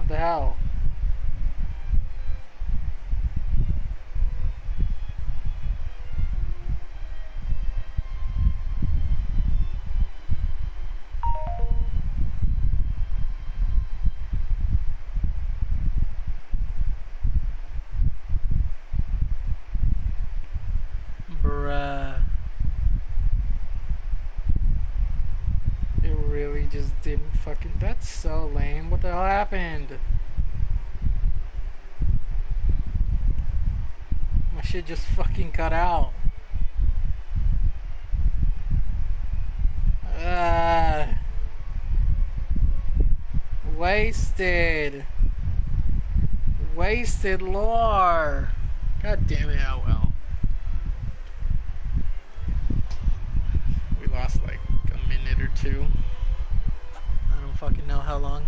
What the hell? Bruh. It really just didn't fucking... That's so lame. What the hell happened? My shit just fucking cut out. Wasted. Wasted lore. God damn it, oh well. We lost like a minute or two. I don't fucking know how long.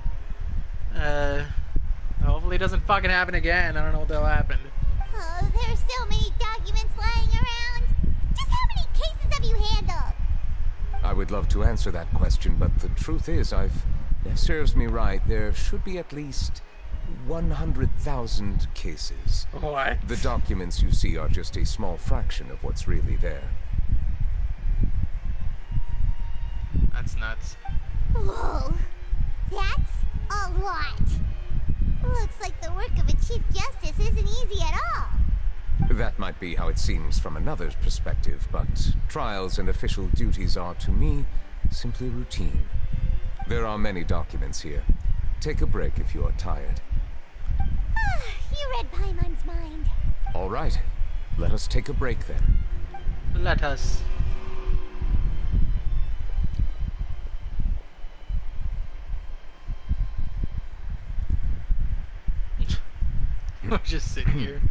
Hopefully it doesn't fucking happen again. I don't know what the hell happened. Oh, there's so many documents lying around. Just how many cases have you handled? I would love to answer that question, but the truth is, if serves me right, there should be at least 100,000 cases. What? The documents you see are just a small fraction of what's really there. That's nuts. Whoa, that's a lot. Looks like the work of a Chief Justice isn't easy at all. That might be how it seems from another's perspective, but trials and official duties are, to me, simply routine. There are many documents here. Take a break if you are tired. You read Paimon's mind. All right. Let us take a break then. Let us. I'm just sitting here.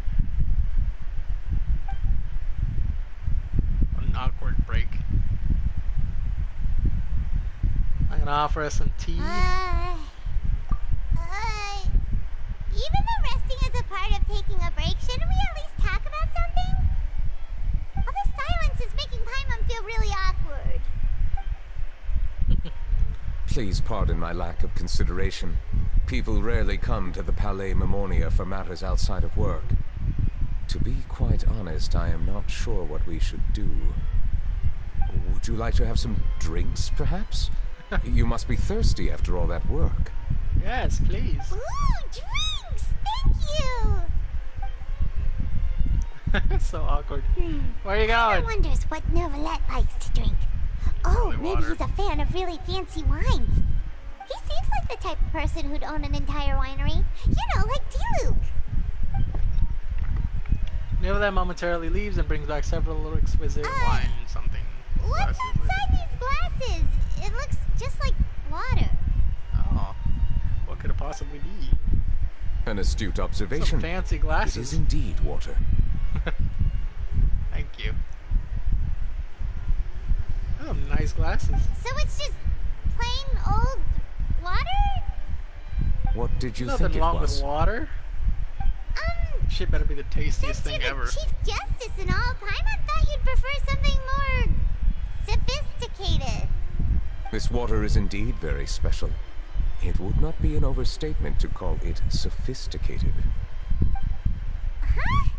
An awkward break. I'm gonna offer us some tea. Even though resting is a part of taking a break, shouldn't we at least talk about something? All this silence is making Paimon feel really awkward. Please pardon my lack of consideration. People rarely come to the Palais Memonia for matters outside of work. To be quite honest, I am not sure what we should do. Would you like to have some drinks, perhaps? You must be thirsty after all that work. Yes, please. Ooh, drinks! Thank you! So awkward. Where are you Paimon going? wonders what Neuvillette likes to drink. Oh, Probably maybe water. he's a fan of really fancy wines. He seems like the type of person who'd own an entire winery. You know, like Diluc. Neuvillette momentarily leaves and brings back several little exquisite wine something. What's glasses. inside these glasses? It looks just like water. Oh, what could it possibly be? An astute Some observation. fancy It glasses. is indeed water. Thank you. Oh, nice glasses. So it's just plain old water? What did you Nothing think it wrong was? with water. Shit better be the tastiest Since thing you're ever. the Chief Justice and all, Paimon thought you'd prefer something more sophisticated. This water is indeed very special. It would not be an overstatement to call it sophisticated. Huh?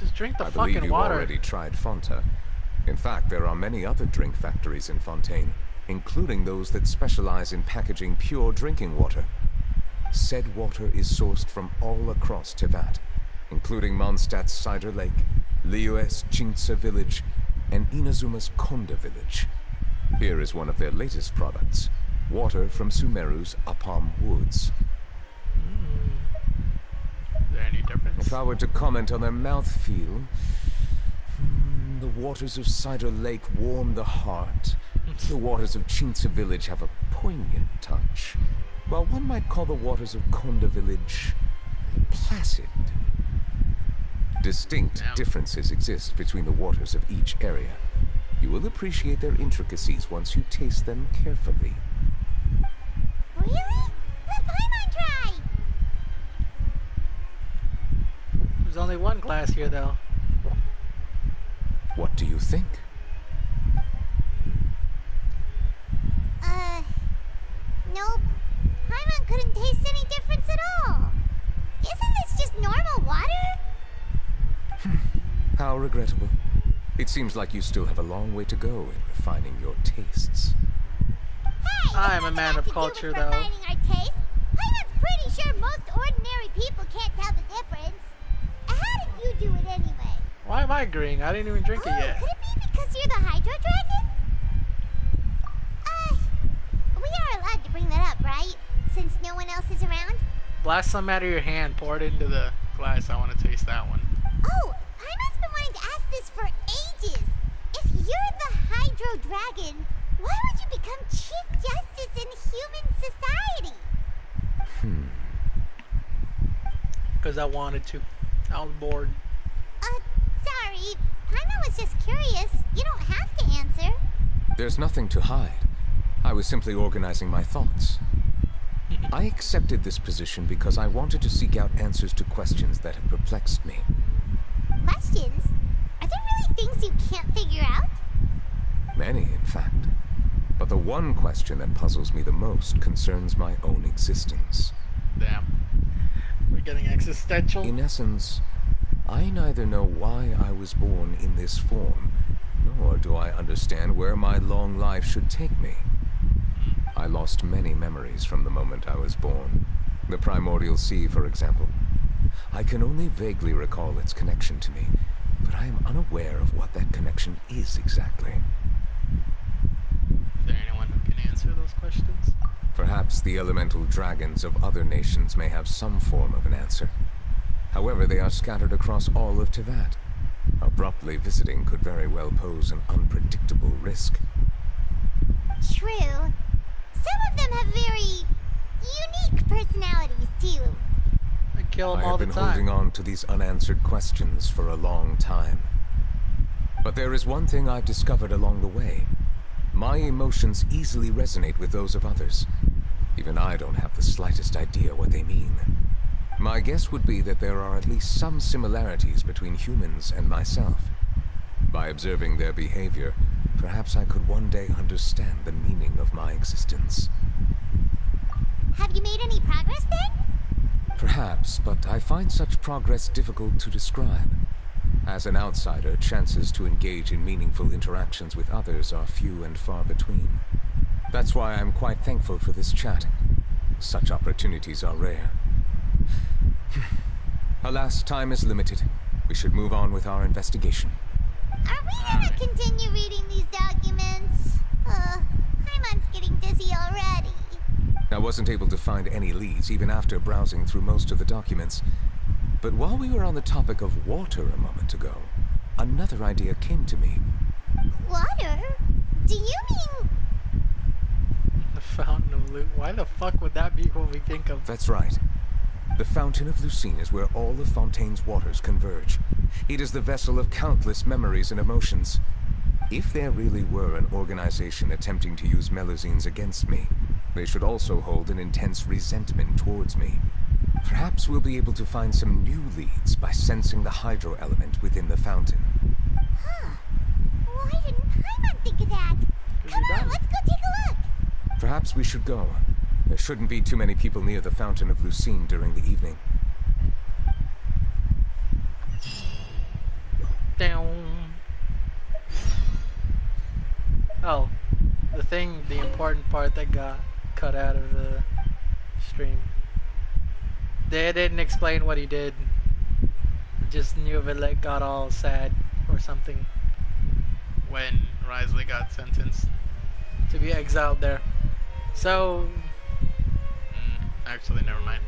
Just drink the I believe fucking you've water. already tried Fonta. In fact, there are many other drink factories in Fontaine, including those that specialize in packaging pure drinking water. Said water is sourced from all across Tevat, including Mondstadt's Cider Lake, Liyue's Chintsa Village, and Inazuma's Konda Village. Here is one of their latest products, water from Sumeru's Apam Woods. Is there any difference? If I were to comment on their mouthfeel, the waters of Cider Lake warm the heart. The waters of Chintsa Village have a poignant touch, while one might call the waters of Konda Village placid. Distinct differences exist between the waters of each area. You will appreciate their intricacies once you taste them carefully. Really? Let Paimon try! There's only one glass here, though. What do you think? Nope. Paimon couldn't taste any difference at all. How regrettable. It seems like you still have a long way to go in refining your tastes. Hey, I'm a man of culture, though. Refining our taste. Paimon's pretty sure most ordinary people can't tell the difference. How did you do it anyway? Why am I agreeing? I didn't even drink it yet. Could it be because you're the Hydro Dragon? We are allowed to bring that up, right? Since no one else is around? Blast some out of your hand, pour it into the glass. I want to taste that one. Oh, Paimon's been wanting to ask this for ages. If you're the Hydro Dragon, why would you become Chief Justice in human society? Because I wanted to. I was bored. Sorry. Paimon was just curious. You don't have to answer. There's nothing to hide. I was simply organizing my thoughts. I accepted this position because I wanted to seek out answers to questions that have perplexed me. Questions? Are there really things you can't figure out? Many, in fact. But the one question that puzzles me the most concerns my own existence. Damn. We're getting existential. In essence, I neither know why I was born in this form, nor do I understand where my long life should take me. I lost many memories from the moment I was born. The primordial sea, for example. I can only vaguely recall its connection to me, but I am unaware of what that connection is exactly. Is there anyone who can answer those questions? Perhaps the elemental dragons of other nations may have some form of an answer. However, they are scattered across all of Teyvat. Abruptly visiting could very well pose an unpredictable risk. True. Some of them have very unique personalities, too. I kill them I all have the been time. holding on to these unanswered questions for a long time. But there is one thing I've discovered along the way. My emotions easily resonate with those of others. Even I don't have the slightest idea what they mean. My guess would be that there are at least some similarities between humans and myself. By observing their behavior, perhaps I could one day understand the meaning of my existence. Have you made any progress then? Perhaps, but I find such progress difficult to describe. As an outsider, chances to engage in meaningful interactions with others are few and far between. That's why I'm quite thankful for this chat. Such opportunities are rare. Alas, time is limited. We should move on with our investigation. Are we gonna continue reading these documents? Paimon's getting dizzy already. I wasn't able to find any leads even after browsing through most of the documents. But while we were on the topic of water a moment ago, another idea came to me. Water? Do you mean... The Fountain of Loot. Why the fuck would that be what we think of? That's right. The Fountain of Lucine is where all of Fontaine's waters converge. It is the vessel of countless memories and emotions. If there really were an organization attempting to use Melusines against me, they should also hold an intense resentment towards me. Perhaps we'll be able to find some new leads by sensing the hydro element within the fountain. Huh. Why didn't Paimon think of that? Come on, let's go take a look. Perhaps we should go. There shouldn't be too many people near the Fountain of Lucine during the evening. Down. Oh, the important part that got cut out of the stream. They didn't explain what he did. Just NEUVILLETTE got all sad or something when Risley got sentenced to be exiled there. So, actually, never mind.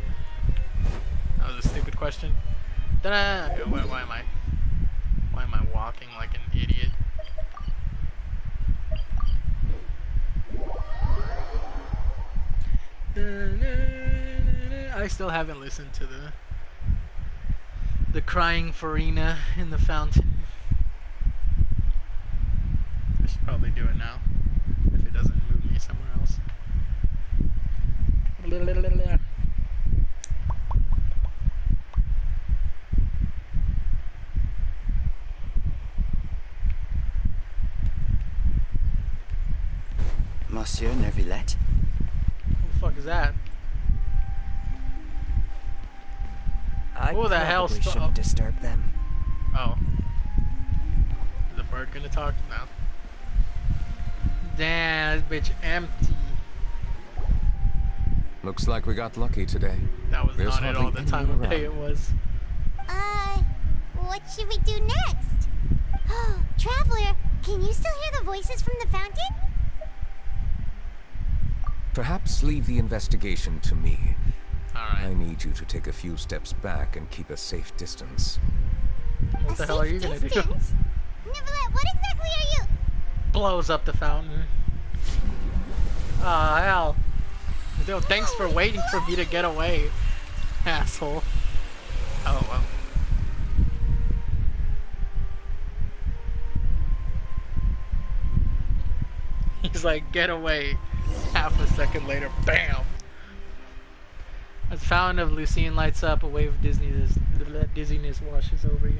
That was a stupid question. Why am I walking like an idiot? I still haven't listened to the crying Farina in the fountain. I should probably do it now if it doesn't move me somewhere else. Monsieur Neuvillette? Who the fuck is that? I Who the hell probably shouldn't disturb them. Oh. bird gonna talk? No. Damn, this bitch empty. Looks like we got lucky today. That was There's not at all hardly the time anyone of day it around. was. What should we do next? Oh, Traveler, can you still hear the voices from the fountain? Perhaps leave the investigation to me. I Alright. need you to take a few steps back and keep a safe distance. What the hell are you gonna do? Distance? Neuvillette, what exactly are you? Blows up the fountain. Ah, hell. Yo, thanks for waiting for me to get away, asshole. Oh, well. He's like, get away. Half a second later, bam! As the fountain of Lucine lights up, a wave of dizziness washes over you.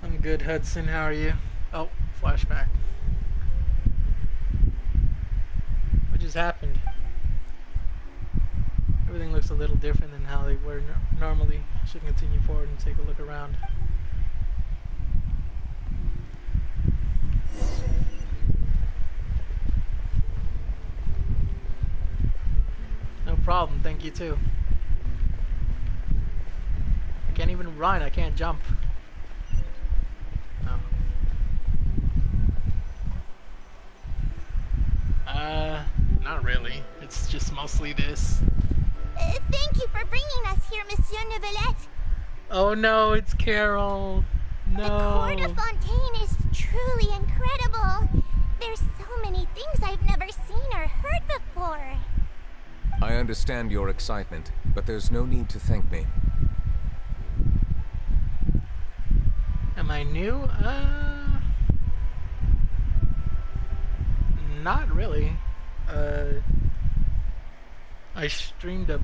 I'm good, Hudson. How are you? Oh, flashback. What just happened? Everything looks a little different than how they were normally. Should continue forward and take a look around. No problem, thank you too. I can't even run, I can't jump. No. Not really. It's just mostly this. Thank you for bringing us here, Monsieur Neuvillette. Oh no, it's Carol. No. The court of Fontaine is truly incredible. There's so many things I've never seen or heard before. I understand your excitement, but there's no need to thank me. Am I new? Not really. I streamed up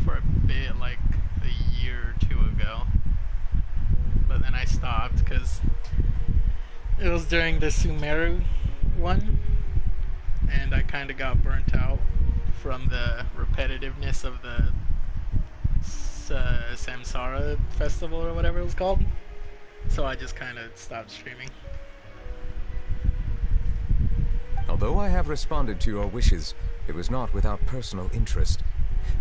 for a bit, like a year or two ago. But then I stopped because it was during the Sumeru one. And I kind of got burnt out from the repetitiveness of the Samsara festival or whatever it was called. So I just kind of stopped streaming. Although I have responded to your wishes, it was not without personal interest.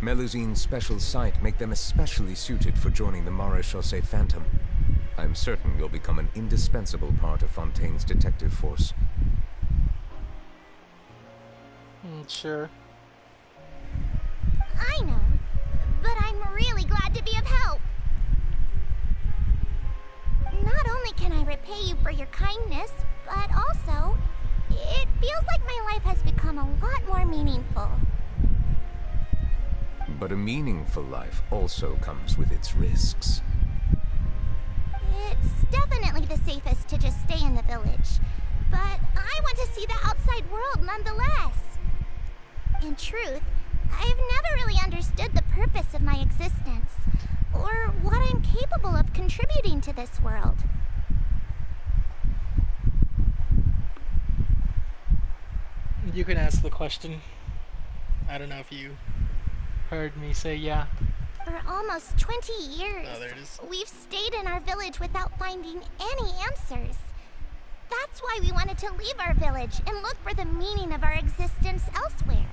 Melusine's special sight make them especially suited for joining the Maréchaussée Phantom. I'm certain you'll become an indispensable part of Fontaine's detective force. Sure. I know, but I'm really glad to be of help. Not only can I repay you for your kindness, but also, it feels like my life has become a lot more meaningful. But a meaningful life also comes with its risks. It's definitely the safest to just stay in the village, but I want to see the outside world nonetheless. In truth, I've never really understood the purpose of my existence, or what I'm capable of contributing to this world. You can ask the question. I don't know if you heard me say yeah. For almost 20 years, Oh, there it is. we've stayed in our village without finding any answers. That's why we wanted to leave our village and look for the meaning of our existence elsewhere.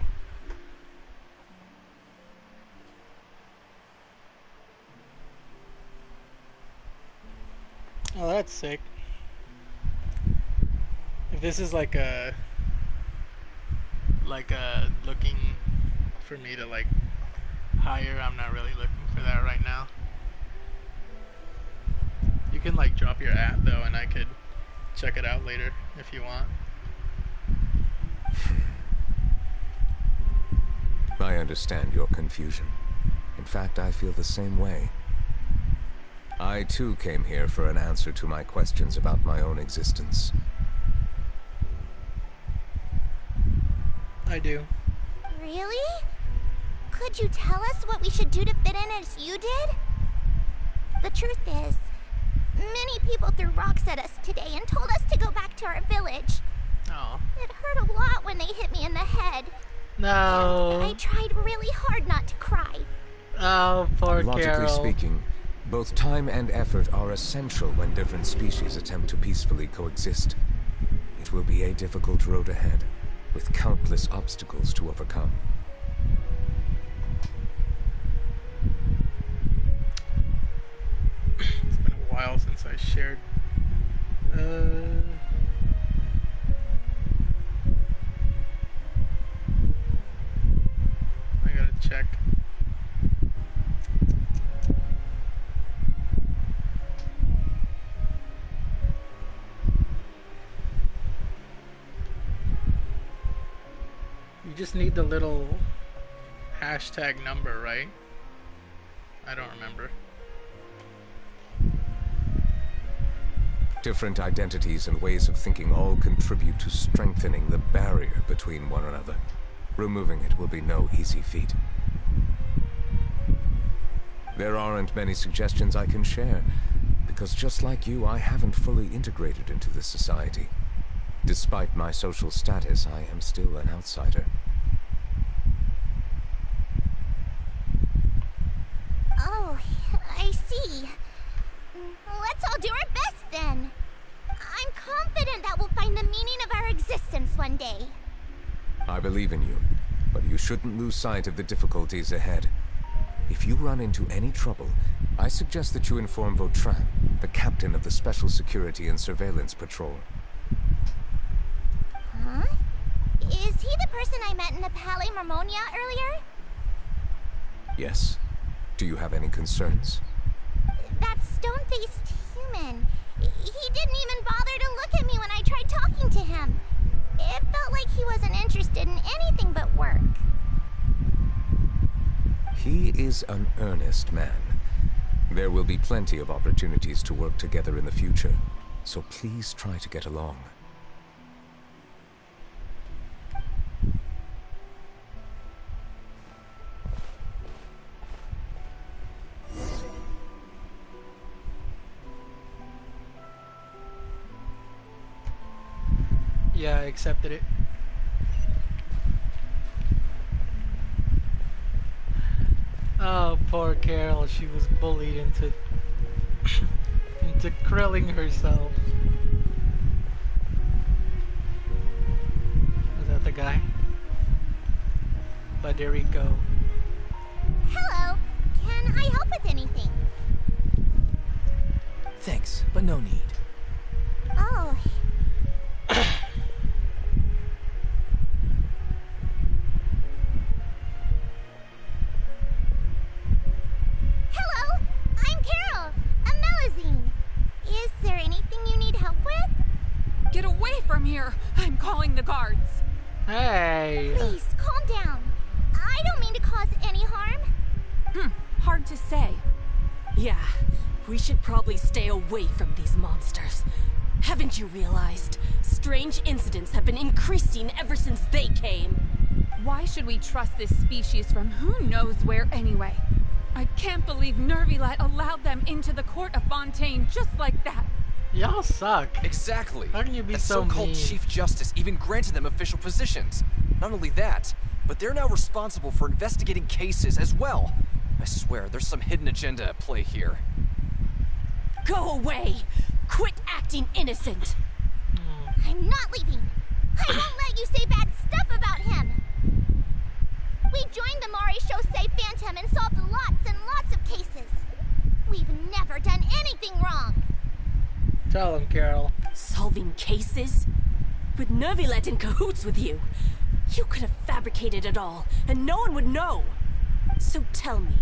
Oh, that's sick. If this is like a looking for me to like hire, I'm not really looking for that right now. You can like drop your app though, and I could check it out later if you want. I understand your confusion. In fact, I feel the same way. I too came here for an answer to my questions about my own existence. I do. Really? Could you tell us what we should do to fit in as you did? The truth is, Many people threw rocks at us today and told us to go back to our village. Oh. It hurt a lot when they hit me in the head. No. I tried really hard not to cry. Oh, poor Logically Carol. speaking, both time and effort are essential when different species attempt to peacefully coexist. It will be a difficult road ahead, with countless obstacles to overcome. It's been a while since I shared. I gotta check. You just need the little hashtag number, right? I don't remember. Different identities and ways of thinking all contribute to strengthening the barrier between one another. Removing it will be no easy feat. There aren't many suggestions I can share, because just like you, I haven't fully integrated into this society. Despite my social status, I am still an outsider. Oh, I see. Let's all do our best then. I'm confident that we'll find the meaning of our existence one day. I believe in you, but you shouldn't lose sight of the difficulties ahead. If you run into any trouble, I suggest that you inform Vautrin, the captain of the Special Security and Surveillance Patrol. Huh? Is he the person I met in the Palais Marmonia earlier? Yes. Do you have any concerns? That stone-faced human. He didn't even bother to look at me when I tried talking to him. It felt like he wasn't interested in anything but work. He is an earnest man. There will be plenty of opportunities to work together in the future, so please try to get along. Yeah, I accepted it. Oh, poor Carol. She was bullied into into krilling herself. Is that the guy? Federico. Hello. Can I help with anything? Thanks, but no need. Oh. Hello, I'm Carol, a Melusine. Is there anything you need help with? Get away from here! I'm calling the guards. Hey! Please, calm down. I don't mean to cause any harm. Hard to say. Yeah, we should probably stay away from these monsters. Haven't you realized? Strange incidents have been increasing ever since they came. Why should we trust this species from who knows where anyway? I can't believe NEUVILLETTE allowed them into the court of Fontaine just like that. Y'all suck. Exactly. How can you be That so so-called mean? Chief Justice even granted them official positions. Not only that, but they're now responsible for investigating cases as well. I swear, there's some hidden agenda at play here. Go away! Quit acting innocent! I'm not leaving. I won't let you say bad stuff about him. We joined the Mare Chaussee Phantom and solved lots and lots of cases. We've never done anything wrong. Tell him, Carol. Solving cases? With NEUVILLETTE in cahoots with you. You could have fabricated it all, and no one would know. So tell me,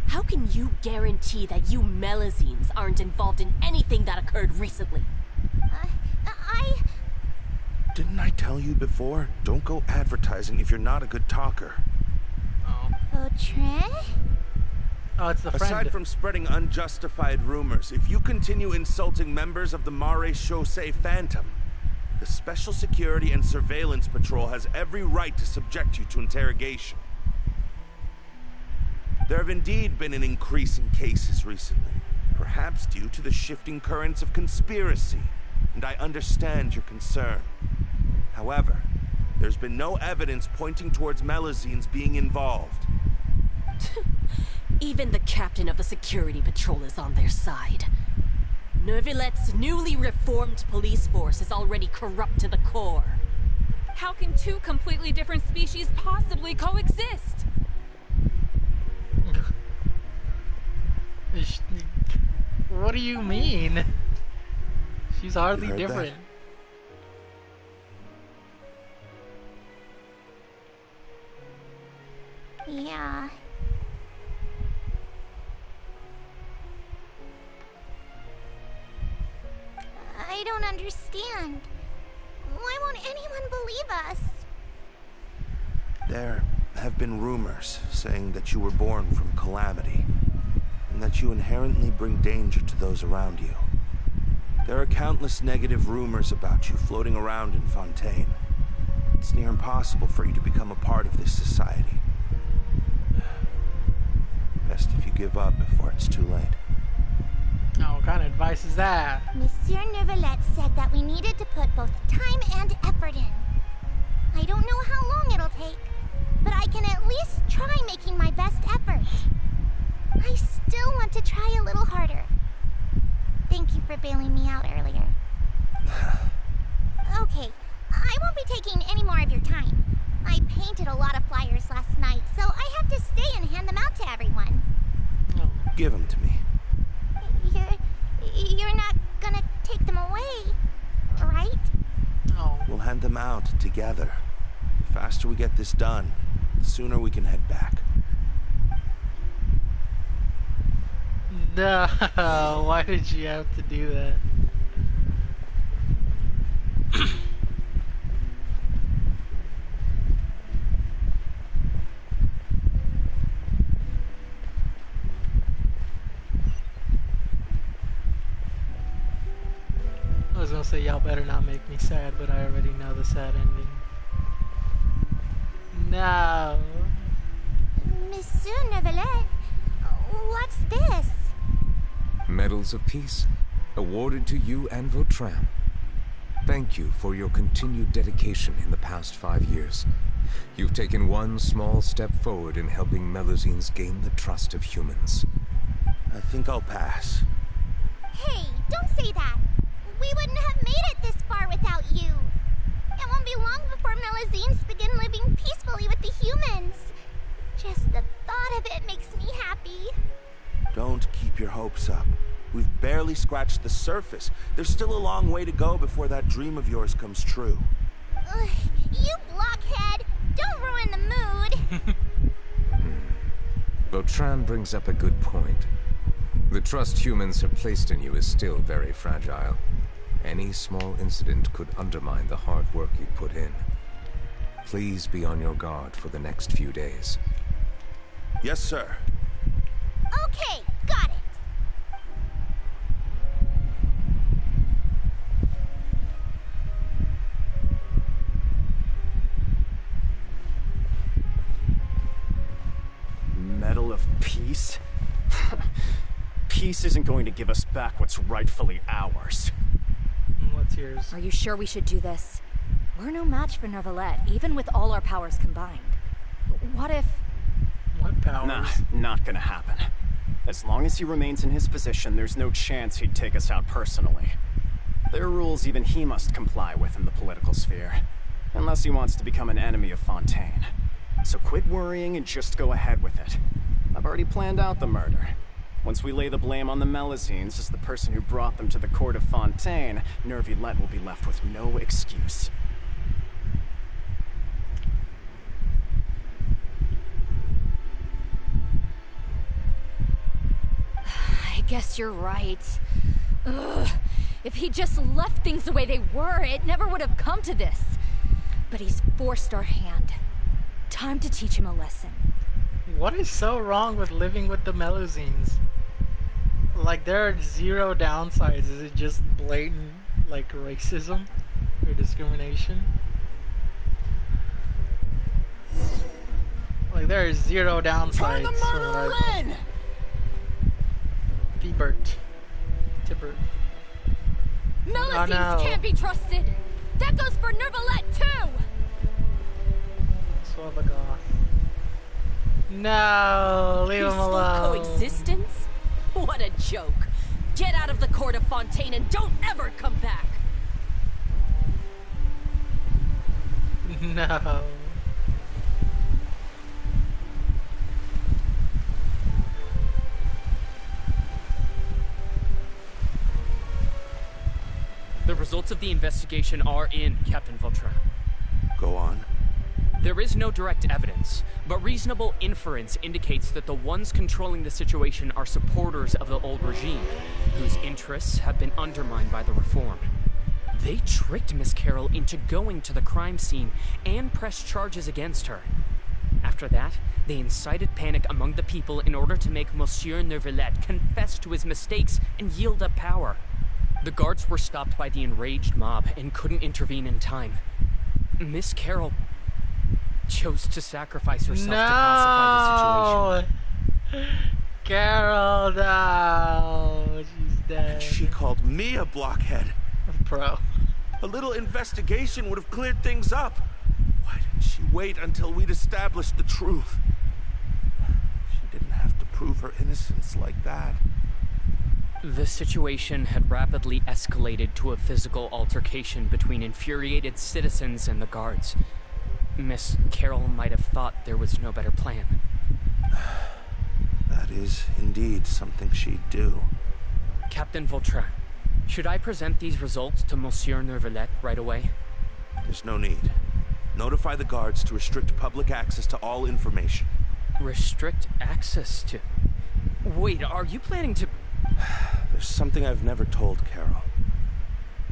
how can you guarantee that you Melusines aren't involved in anything that occurred recently? Didn't I tell you before? Don't go advertising if you're not a good talker. Oh. Vautrin? Oh, it's the friend. Aside from spreading unjustified rumors, if you continue insulting members of the Mare Chaussee Phantom, the Special Security and Surveillance Patrol has every right to subject you to interrogation. There have indeed been an increase in cases recently. perhaps due to the shifting currents of conspiracy, and I understand your concern. However, there's been no evidence pointing towards Melusines being involved. Even the captain of the security patrol is on their side. Neuvillette's newly reformed police force is already corrupt to the core. How can two completely different species possibly coexist? What do you mean? She's hardly heard different. Yeah. I don't understand. Why won't anyone believe us? There have been rumors saying that you were born from calamity, and that you inherently bring danger to those around you. There are countless negative rumors about you floating around in Fontaine. It's near impossible for you to become a part of this society. Best if you give up before it's too late. Oh, what kind of advice is that? Monsieur Neuvillette said that we needed to put both time and effort in. I don't know how long it'll take, but I can at least try making my best effort. I still want to try a little harder. Thank you for bailing me out earlier. Okay, I won't be taking any more of your time. I painted a lot of flyers last night, so I have to stay and hand them out to everyone. Oh. Give them to me. You're not gonna take them away, right? Oh. We'll hand them out together. The faster we get this done, the sooner we can head back. No, why did you have to do that? I was gonna say y'all better not make me sad, but I already know the sad ending. No. Monsieur Neuvillette, what's this? Medals of Peace, awarded to you and Vautrin. Thank you for your continued dedication in the past 5 years. You've taken one small step forward in helping Melusines gain the trust of humans. I think I'll pass. Hey, don't say that. We wouldn't have made it this far without you. It won't be long before Melusines begin living peacefully with the humans. Just the thought of it makes me happy. Don't keep your hopes up. We've barely scratched the surface. There's still a long way to go before that dream of yours comes true. Ugh, you blockhead! Don't ruin the mood! Vautrin brings up a good point. The trust humans have placed in you is still very fragile. Any small incident could undermine the hard work you put in. Please be on your guard for the next few days. Yes, sir. Okay, got it. Medal of Peace? Peace isn't going to give us back what's rightfully ours. What's yours? Are you sure we should do this? We're no match for Neuvillette, even with all our powers combined. What if... What powers? Nah, not gonna happen. As long as he remains in his position, there's no chance he'd take us out personally. There are rules even he must comply with in the political sphere. Unless he wants to become an enemy of Fontaine. So quit worrying and just go ahead with it. I've already planned out the murder. Once we lay the blame on the Melusines as the person who brought them to the court of Fontaine, Neuvillette will be left with no excuse. I guess you're right. Ugh. If he just left things the way they were, it never would have come to this. But he's forced our hand. Time to teach him a lesson. What is so wrong with living with the Melusines? Like, there are zero downsides. Is it just blatant, like, racism or discrimination? Like, there are zero downsides. Turn the murderer in! Bert. Tibber. Melusines no. can't be trusted! That goes for Neuvillette too! Swabagoth. No, leave him Peaceful alone. coexistence? What a joke. Get out of the court of Fontaine and don't ever come back. No. The results of the investigation are in, Captain Vautrin. Go on. There is no direct evidence, but reasonable inference indicates that the ones controlling the situation are supporters of the old regime, whose interests have been undermined by the reform. They tricked Miss Carroll into going to the crime scene and pressed charges against her. After that, they incited panic among the people in order to make Monsieur Neuvillette confess to his mistakes and yield up power. The guards were stopped by the enraged mob and couldn't intervene in time. Miss Carroll chose to sacrifice herself to pacify the situation. Carol, no. She's dead. And she called me a blockhead. Bro. A little investigation would have cleared things up. Why didn't she wait until we'd established the truth? She didn't have to prove her innocence like that. The situation had rapidly escalated to a physical altercation between infuriated citizens and the guards. Miss Carroll might have thought there was no better plan. That is indeed something she'd do. Captain Vautrin, should I present these results to Monsieur Neuvillette right away? There's no need. Notify the guards to restrict public access to all information. Restrict access to... Wait, are you planning to... There's something I've never told Carol.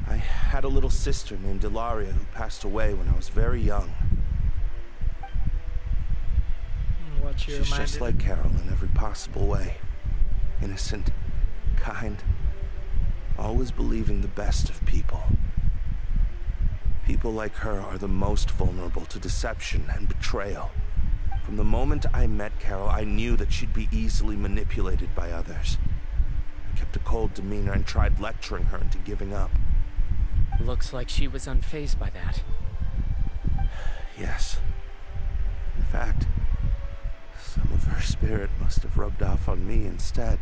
I had a little sister named Ilaria who passed away when I was very young. What you She's just like Carol in every possible way. Innocent, kind, always believing the best of people. People like her are the most vulnerable to deception and betrayal. From the moment I met Carol, I knew that she'd be easily manipulated by others. I kept a cold demeanor and tried lecturing her into giving up. Looks like she was unfazed by that. Yes. In fact, some of her spirit must have rubbed off on me instead.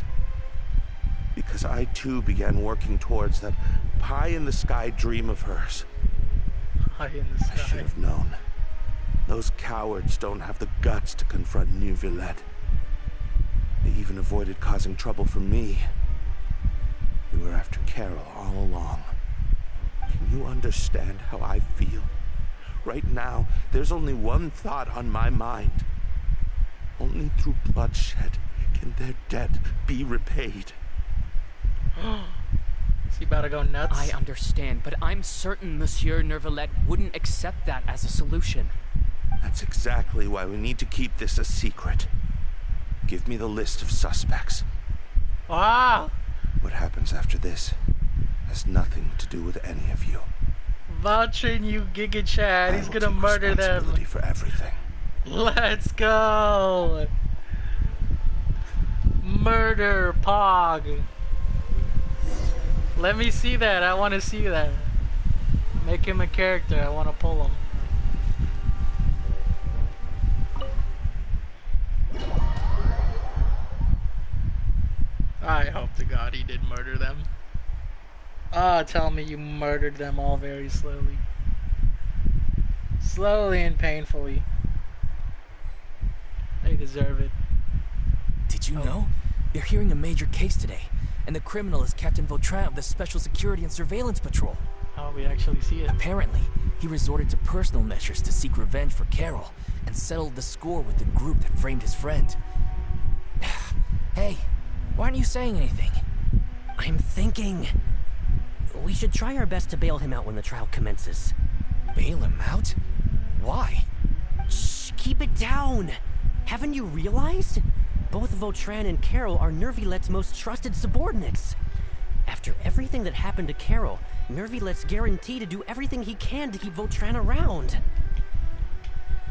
Because I too began working towards that pie-in-the-sky dream of hers. Pie in the sky. I should have known. Those cowards don't have the guts to confront Neuvillette. They even avoided causing trouble for me. They were after Carol all along. Can you understand how I feel? Right now, there's only one thought on my mind. Only through bloodshed can their debt be repaid. Is he about to go nuts? I understand, but I'm certain Monsieur Neuvillette wouldn't accept that as a solution. That's exactly why we need to keep this a secret. Give me the list of suspects. Wow. What happens after this has nothing to do with any of you. Vouching you, Giga Chad. He's I will gonna take murder them. responsibility for everything. Let's go. Murder Pog. Let me see that. I want to see that. Make him a character. I want to pull him. I hope to God he did murder them. Ah, tell me you murdered them all very slowly. Slowly and painfully. They deserve it. Did you know? They're hearing a major case today, and the criminal is Captain Vautrin of the Special Security and Surveillance Patrol. Oh, we actually see it. Apparently, he resorted to personal measures to seek revenge for Carol, and settled the score with the group that framed his friend. Hey, why aren't you saying anything? I'm thinking... we should try our best to bail him out when the trial commences. Bail him out? Why? Shh, keep it down! Haven't you realized? Both Vautrin and Carol are Neuvillette's most trusted subordinates. After everything that happened to Carol, Neuvillette's guaranteed to do everything he can to keep Vautrin around.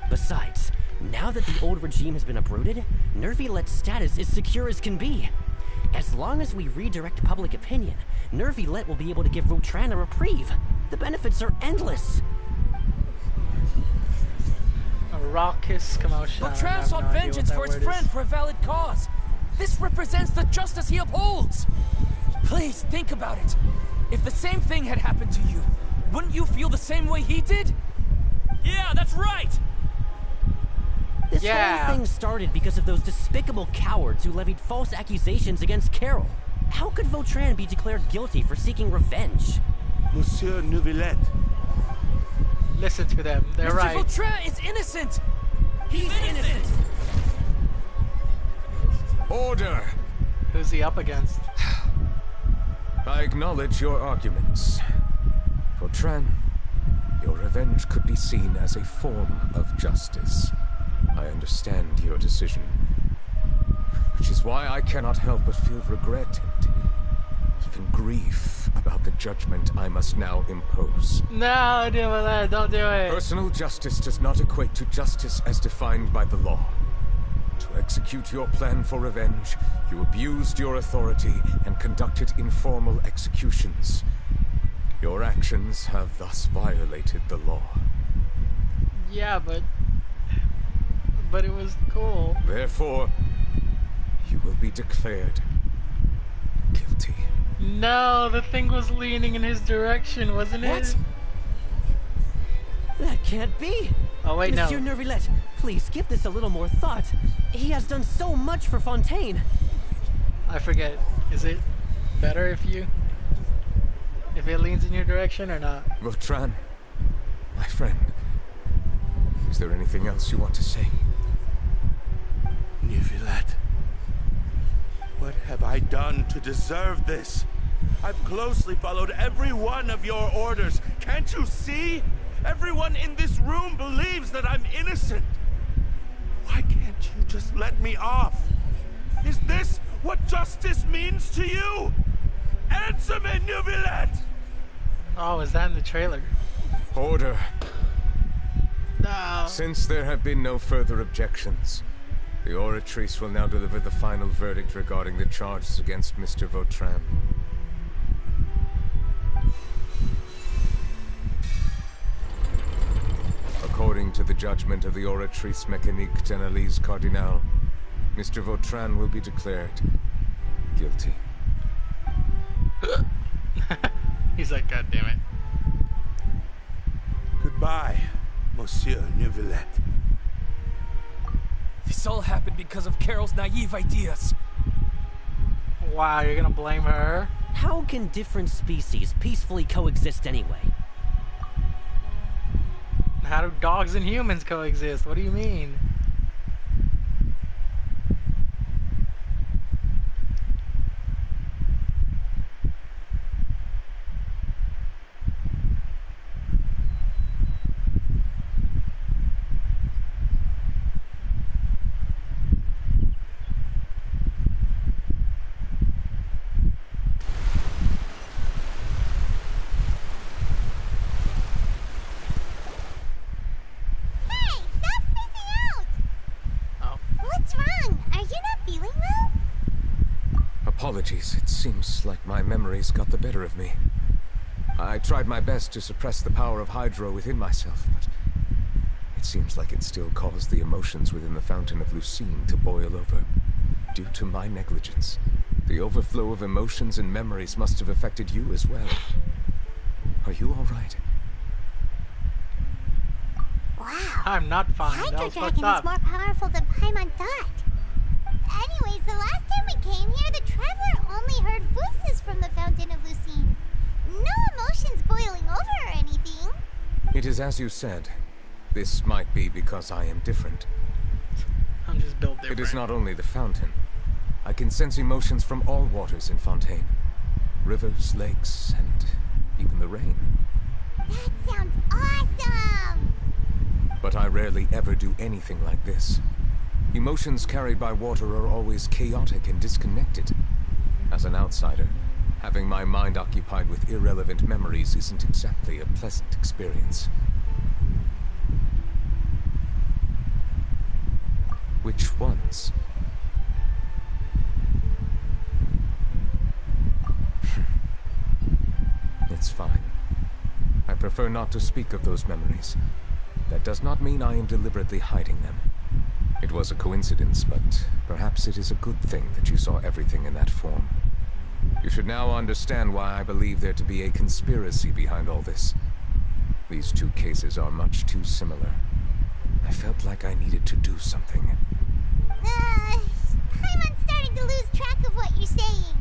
Besides, now that the old regime has been uprooted, Neuvillette's status is secure as can be. As long as we redirect public opinion, NEUVILLETTE will be able to give Vautrin a reprieve. The benefits are endless. A raucous commotion. Vautrin sought vengeance for his friend for a valid cause. This represents the justice he upholds. Please think about it. If the same thing had happened to you, wouldn't you feel the same way he did? Yeah, that's right! This whole thing started because of those despicable cowards who levied false accusations against Carol. How could Vautrin be declared guilty for seeking revenge? Monsieur Neuvillette. Listen to them. They're right. Mr. Vautrin is innocent! He's innocent! Order! Who's he up against? I acknowledge your arguments. Vautrin, your revenge could be seen as a form of justice. I understand your decision, which is why I cannot help but feel regret and even grief about the judgment I must now impose. No, don't do it. Personal justice does not equate to justice as defined by the law. To execute your plan for revenge, you abused your authority and conducted informal executions. Your actions have thus violated the law. Yeah, but it was cool. Therefore, you will be declared guilty. No, the thing was leaning in his direction, wasn't it? That can't be. Oh wait, Monsieur Neuvillette, please give this a little more thought. He has done so much for Fontaine. I forget. Is it better if it leans in your direction or not? Vautrin, my friend, is there anything else you want to say? Neuvillette, what have I done to deserve this? I've closely followed every one of your orders. Can't you see? Everyone in this room believes that I'm innocent. Why can't you just let me off? Is this what justice means to you? Answer me, Neuvillette! Oh, is that in the trailer? Order. No. Since there have been no further objections, the Oratrice will now deliver the final verdict regarding the charges against Mr. Vautrin. According to the judgment of the Oratrice Mécanique d'Analyse Cardinale, Mr. Vautrin will be declared guilty. He's like, God damn it. Goodbye, Monsieur Neuvillette. This all happened because of Carol's naive ideas. Wow, you're gonna blame her? How can different species peacefully coexist anyway? How do dogs and humans coexist? What do you mean? Apologies, it seems like my memories got the better of me. I tried my best to suppress the power of Hydro within myself, but it seems like it still caused the emotions within the Fountain of Lucine to boil over. Due to my negligence, the overflow of emotions and memories must have affected you as well. Are you all right? Wow. I'm not fine. Hydro Dragon is more powerful than Paimon thought. Anyways, the last time we came here, the Traveler only heard voices from the Fountain of Lucine. No emotions boiling over or anything. It is as you said. This might be because I am different. I'm just built different. It is not only the fountain. I can sense emotions from all waters in Fontaine. Rivers, lakes, and even the rain. That sounds awesome! But I rarely ever do anything like this. Emotions carried by water are always chaotic and disconnected. As an outsider, having my mind occupied with irrelevant memories isn't exactly a pleasant experience. Which ones? fine. I prefer not to speak of those memories. That does not mean I am deliberately hiding them. It was a coincidence, but perhaps it is a good thing that you saw everything in that form. You should now understand why I believe there to be a conspiracy behind all this. These two cases are much too similar. I felt like I needed to do something. Paimon's starting to lose track of what you're saying.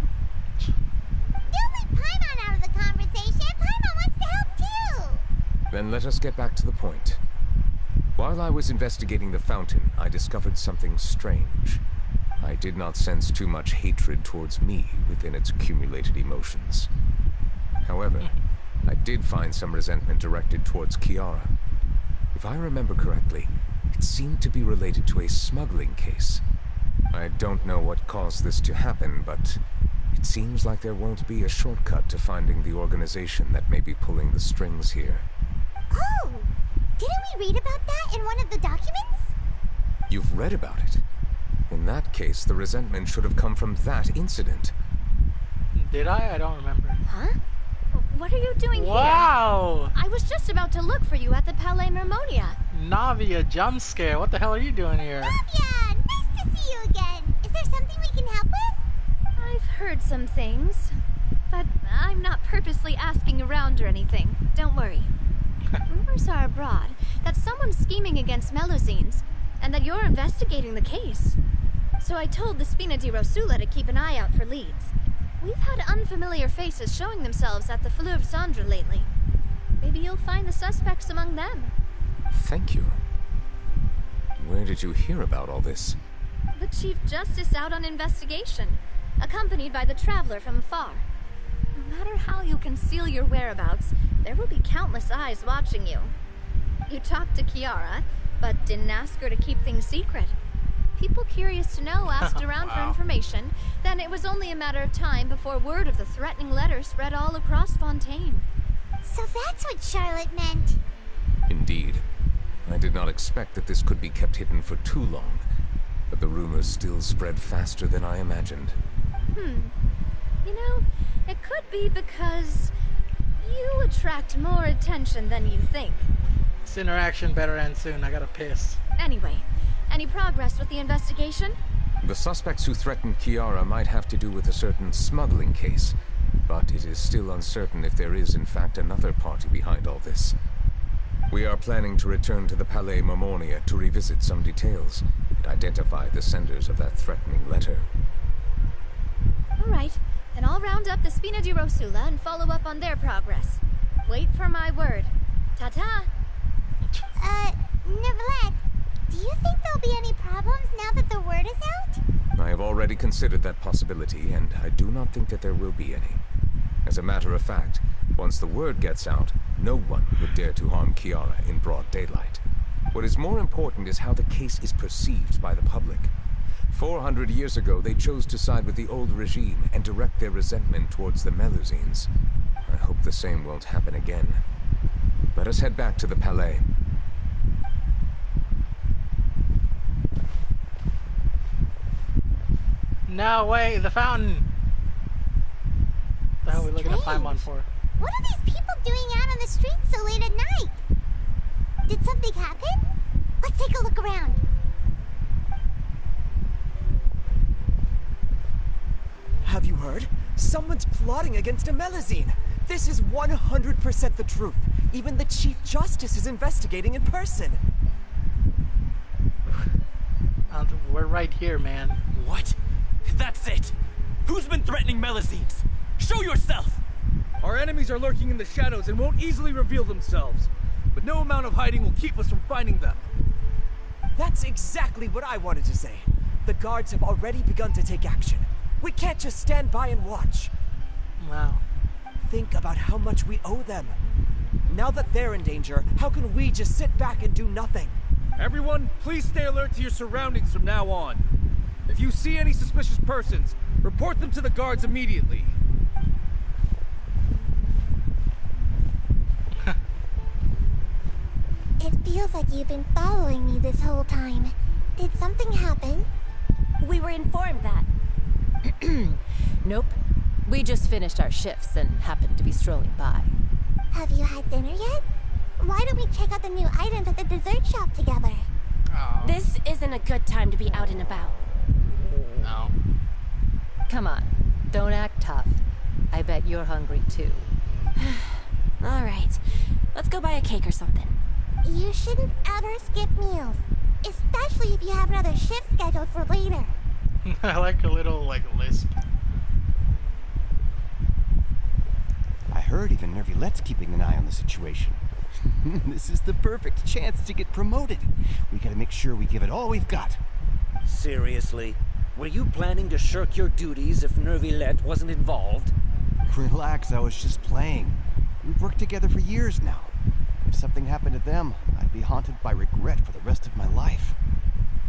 Don't leave Paimon out of the conversation. Paimon wants to help too. Then let us get back to the point. While I was investigating the fountain, I discovered something strange. I did not sense too much hatred towards me within its accumulated emotions. However, I did find some resentment directed towards Kiara. If I remember correctly, it seemed to be related to a smuggling case. I don't know what caused this to happen, but it seems like there won't be a shortcut to finding the organization that may be pulling the strings here. Oh! Didn't we read about that in one of the documents? You've read about it? In that case, the resentment should have come from that incident. Did I? I don't remember. Huh? What are you doing here? Wow! I was just about to look for you at the Palais Mermonia. Navi, a jump scare. What the hell are you doing here? Navia! Nice to see you again. Is there something we can help with? I've heard some things, but I'm not purposely asking around or anything. Don't worry. Rumors are abroad that someone's scheming against Melusines, and that you're investigating the case. So I told the Spina di Rosula to keep an eye out for leads. We've had unfamiliar faces showing themselves at the Fleuve Cendre lately. Maybe you'll find the suspects among them. Thank you. Where did you hear about all this? The Chief Justice out on investigation, accompanied by the Traveler from afar. No matter how you conceal your whereabouts, there will be countless eyes watching you. You talked to Kiara, but didn't ask her to keep things secret. People curious to know asked around for information, then it was only a matter of time before word of the threatening letter spread all across Fontaine. So that's what Charlotte meant. Indeed. I did not expect that this could be kept hidden for too long, but the rumors still spread faster than I imagined. You know, it could be because you attract more attention than you think. This interaction better end soon. I gotta piss. Anyway, any progress with the investigation? The suspects who threatened Kiara might have to do with a certain smuggling case, but it is still uncertain if there is in fact another party behind all this. We are planning to return to the Palais Mermonia to revisit some details and identify the senders of that threatening letter. Alright, then I'll round up the Spina di Rosula and follow up on their progress. Wait for my word. Ta-ta! Neuvillette, do you think there'll be any problems now that the word is out? I have already considered that possibility, and I do not think that there will be any. As a matter of fact, once the word gets out, no one would dare to harm Kiara in broad daylight. What is more important is how the case is perceived by the public. 400 years ago, they chose to side with the old regime and direct their resentment towards the Melusines. I hope the same won't happen again. Let us head back to the Palais. No, wait, the fountain! What the hell are we looking at Paimon for? What are these people doing out on the streets so late at night? Did something happen? Let's take a look around. Have you heard? Someone's plotting against a Melusine. This is 100% the truth. Even the Chief Justice is investigating in person. We're right here, man. What? That's it! Who's been threatening Melusines? Show yourself! Our enemies are lurking in the shadows and won't easily reveal themselves. But no amount of hiding will keep us from finding them. That's exactly what I wanted to say. The guards have already begun to take action. We can't just stand by and watch. Wow. Think about how much we owe them. Now that they're in danger, how can we just sit back and do nothing? Everyone, please stay alert to your surroundings from now on. If you see any suspicious persons, report them to the guards immediately. It feels like you've been following me this whole time. Did something happen? We were informed that. Nope. We just finished our shifts and happened to be strolling by. Have you had dinner yet? Why don't we check out the new items at the dessert shop together? Oh. This isn't a good time to be out and about. No. Come on, don't act tough. I bet you're hungry too. All right, let's go buy a cake or something. You shouldn't ever skip meals, especially if you have another shift scheduled for later. I like a little, like, lisp. I heard even Neuvillette's keeping an eye on the situation. This is the perfect chance to get promoted. We gotta make sure we give it all we've got. Seriously? Were you planning to shirk your duties if Neuvillette wasn't involved? Relax, I was just playing. We've worked together for years now. If something happened to them, I'd be haunted by regret for the rest of my life.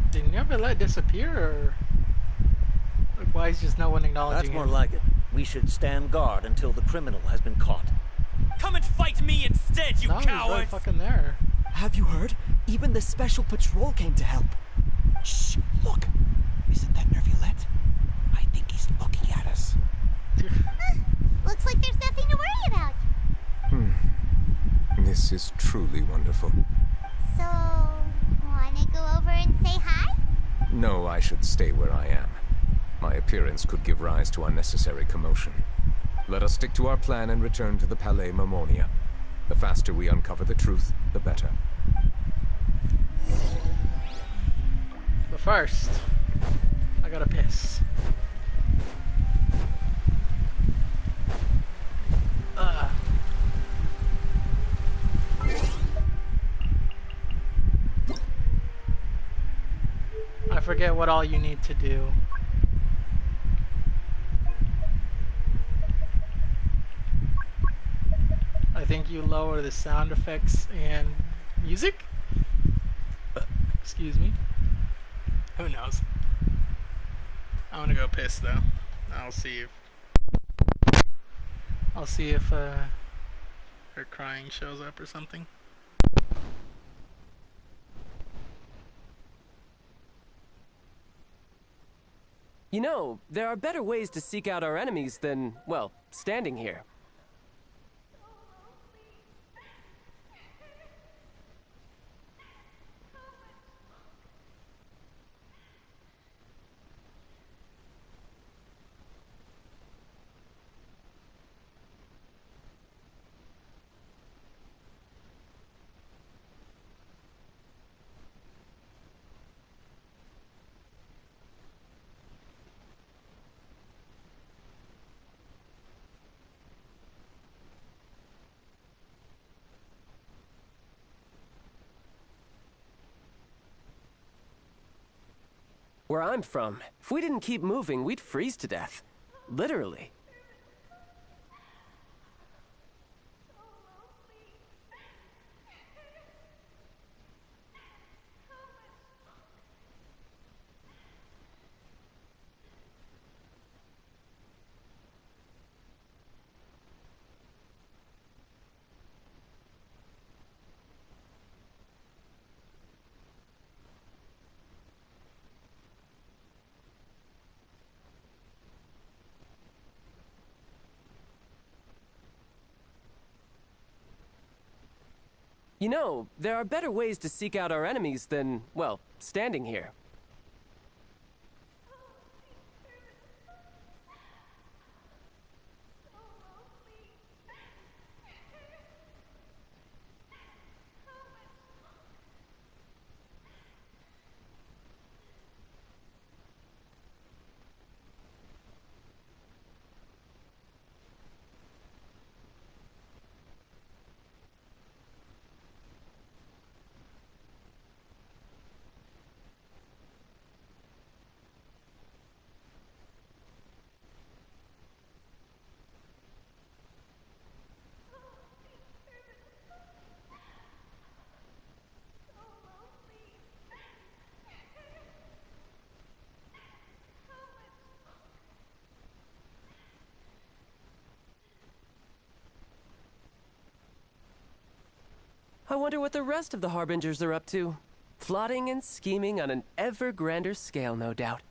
Did Neuvillette disappear, or... Like, why is just no one acknowledging That's more him? like it. We should stand guard until the criminal has been caught. Come and fight me instead, you no, cowards! he's right fucking there. Have you heard? Even the special patrol came to help. Shh, look. Isn't that Neuvillette? I think he's looking at us. Looks like there's nothing to worry about. This is truly wonderful. So, wanna go over and say hi? No, I should stay where I am. My appearance could give rise to unnecessary commotion. Let us stick to our plan and return to the Palais Mermonia. The faster we uncover the truth, the better. But first, I gotta piss. I forget what all you need to do. I think you lower the sound effects and music? Excuse me. Who knows? I'm gonna go piss though. I'll see if her crying shows up or something. You know, there are better ways to seek out our enemies than, well, standing here. Where I'm from, if we didn't keep moving, we'd freeze to death. Literally. You know, there are better ways to seek out our enemies than, well, standing here. I wonder what the rest of the Harbingers are up to. Plotting and scheming on an ever grander scale, no doubt.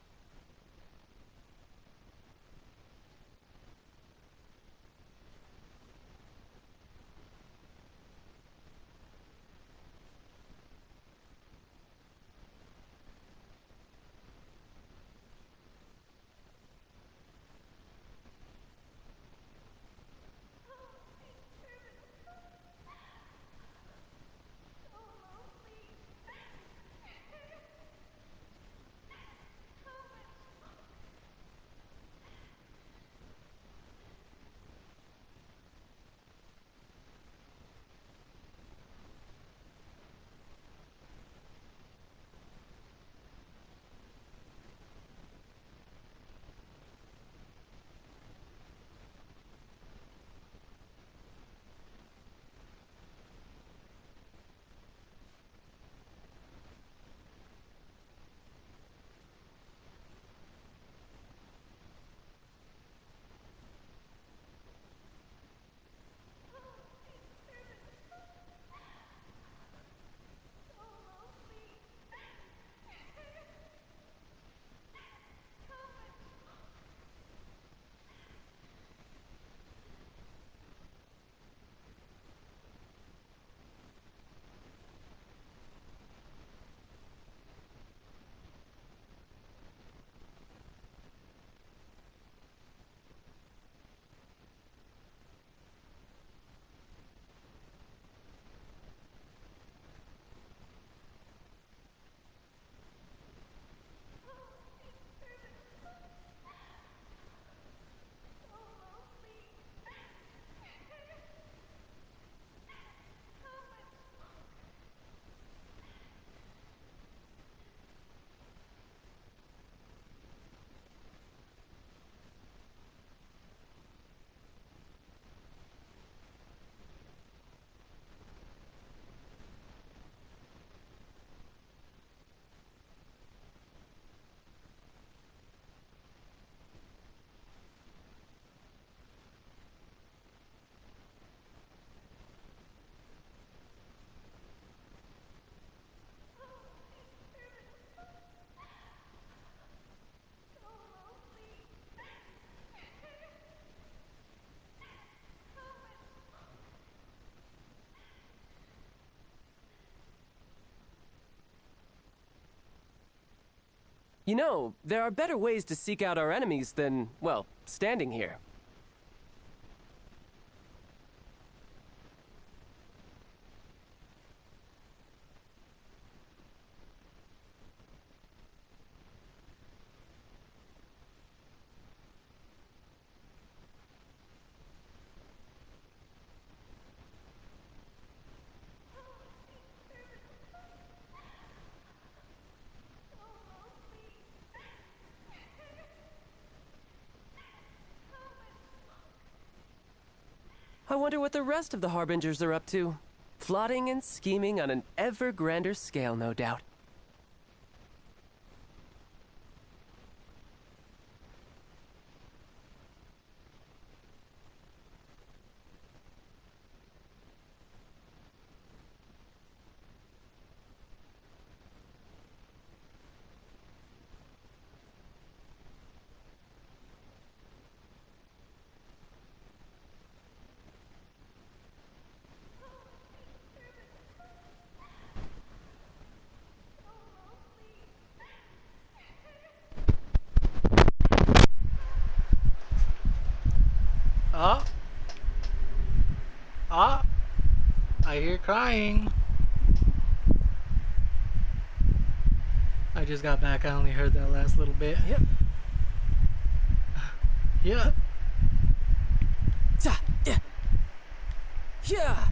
You know, there are better ways to seek out our enemies than, well, standing here. I wonder what the rest of the Harbingers are up to. Plotting and scheming on an ever grander scale, no doubt. Oh. Oh. I hear crying. I just got back. I only heard that last little bit. Yep. Yeah. Yeah.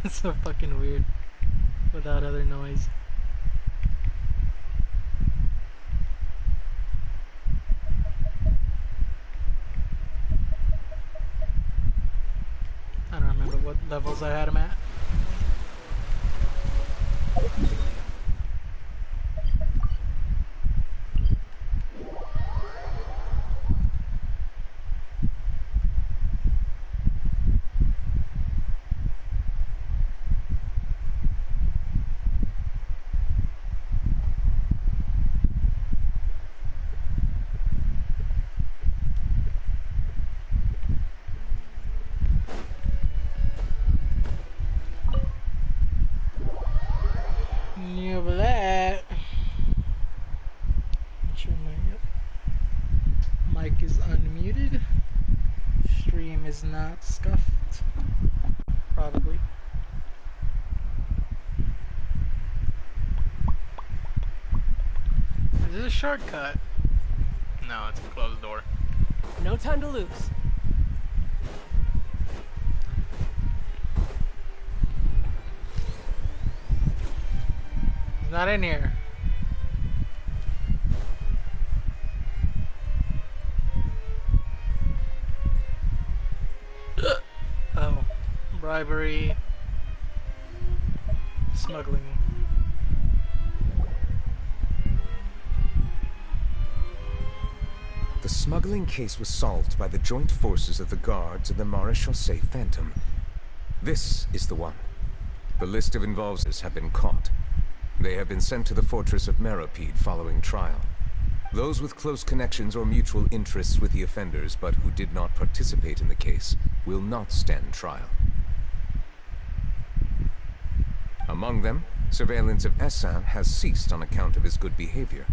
It's so fucking weird without other noise. I don't remember what levels I had him at. NEUVILLETte. Make sure my mic is unmuted. Stream is not scuffed. Probably. Is this a shortcut? No, it's a closed door. No time to lose. He's not in here. Oh, bribery, smuggling. The smuggling case was solved by the joint forces of the guards and the Marechaussee Phantom. This is the one. The list of involvers have been caught. They have been sent to the fortress of Meropide following trial. Those with close connections or mutual interests with the offenders, but who did not participate in the case, will not stand trial. Among them, surveillance of Essan has ceased on account of his good behavior.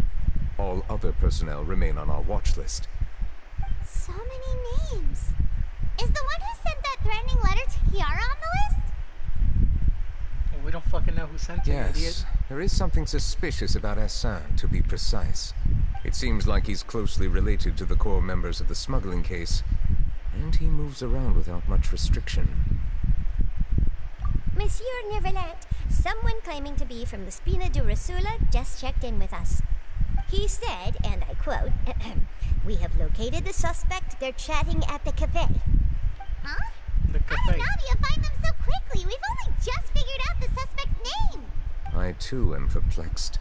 All other personnel remain on our watch list. So many names. Is the one who sent that threatening letter to Kiara on the list? Well, we don't fucking know who sent it, idiot. Yes, there is something suspicious about Essan, to be precise. It seems like he's closely related to the core members of the smuggling case, and he moves around without much restriction. Monsieur Neuvillette, someone claiming to be from the Spina Durasula just checked in with us. He said, and I quote, "We have located the suspect. They're chatting at the cafe." Huh? The cafe. How did Nadia find them so quickly? We've only just figured out the suspect's name. I too am perplexed.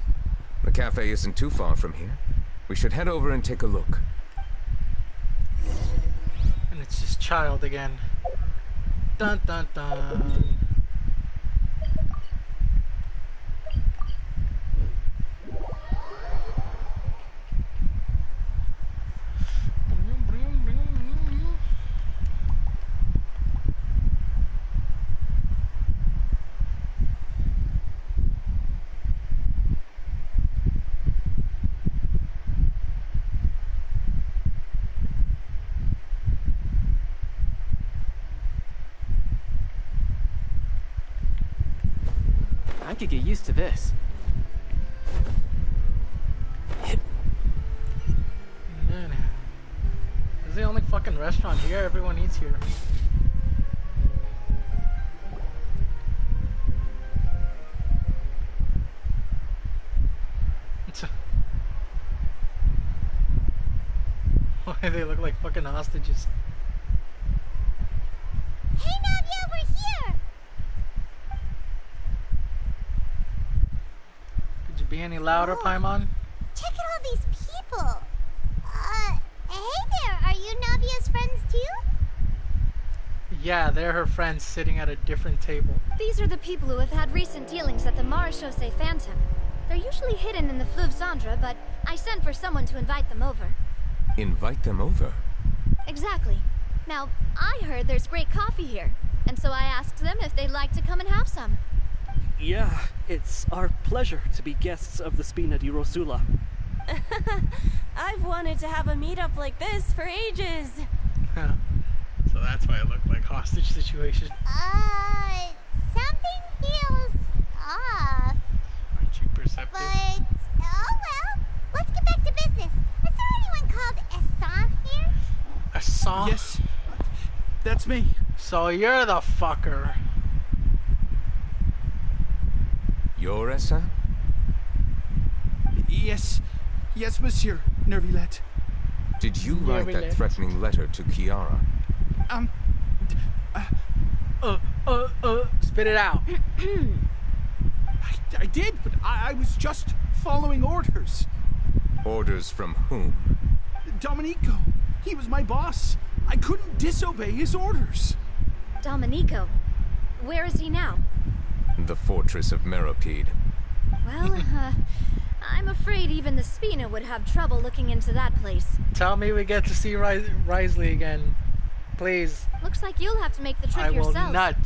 The cafe isn't too far from here. We should head over and take a look. And it's just Child again. Dun dun dun. could get used to this. Man, this is the only fucking restaurant here. Everyone eats here. Why they look like fucking hostages? Hey, Navia, we're here! Could you be any louder, Paimon? Check out all these people! Hey there, are you Navia's friends too? Yeah, they're her friends sitting at a different table. These are the people who have had recent dealings at the Maréchaussée Phantom. They're usually hidden in the Fleuve Cendre, but I sent for someone to invite them over. Invite them over? Exactly. Now, I heard there's great coffee here, and so I asked them if they'd like to come and have some. Yeah, it's our pleasure to be guests of the Spina di Rosula. I've wanted to have a meetup like this for ages. So that's why it looked like hostage situation. Something feels off. Aren't you perceptive? But, oh well. Let's get back to business. Is there anyone called Essan here? Essan? Yes. That's me. So you're the fucker. You're Essa? Yes. Yes, Monsieur Neuvillette. Did you write that threatening letter to Kiara? Spit it out. I did, but I was just following orders. Orders from whom? Domenico. He was my boss. I couldn't disobey his orders. Domenico? Where is he now? The fortress of Meropide. Well, I'm afraid even the Spina would have trouble looking into that place. Tell me we get to see Risley again. Please. Looks like you'll have to make the trip I will yourself. not.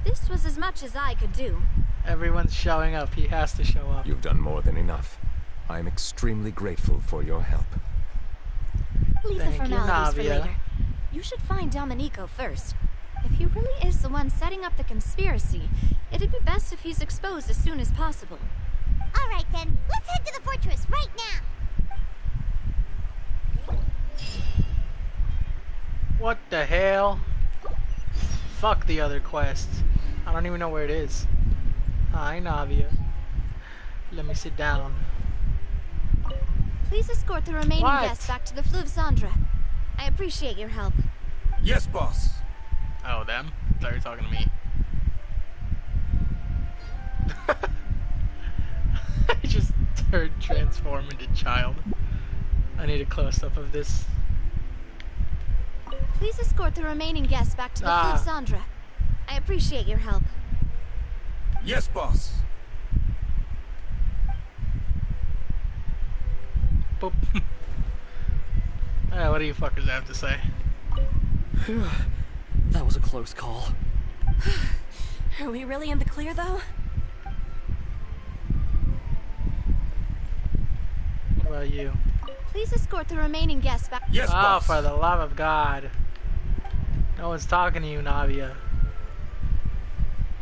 This was as much as I could do. Everyone's showing up. He has to show up. You've done more than enough. I'm extremely grateful for your help. Leave Thank the formalities for you, Navia. later. You should find Domenico first. If he really is the one setting up the conspiracy, it'd be best if he's exposed as soon as possible. Alright then, let's head to the fortress right now. What the hell? Fuck the other quest. I don't even know where it is. Hi, Navia. Let me sit down. Please escort the remaining What? guests back to the Fleuve Cendre. I appreciate your help. Yes, boss. Oh, them? I thought you were talking to me. I just heard transform into child. I need a close-up of this. Please escort the remaining guests back to the Fleuve Cendre. I appreciate your help. Yes, boss. Boop. What do you fuckers have to say? That was a close call. Are we really in the clear, though? What about you? Please escort the remaining guests back. Yes, boss. For the love of God. No one's talking to you, Navia.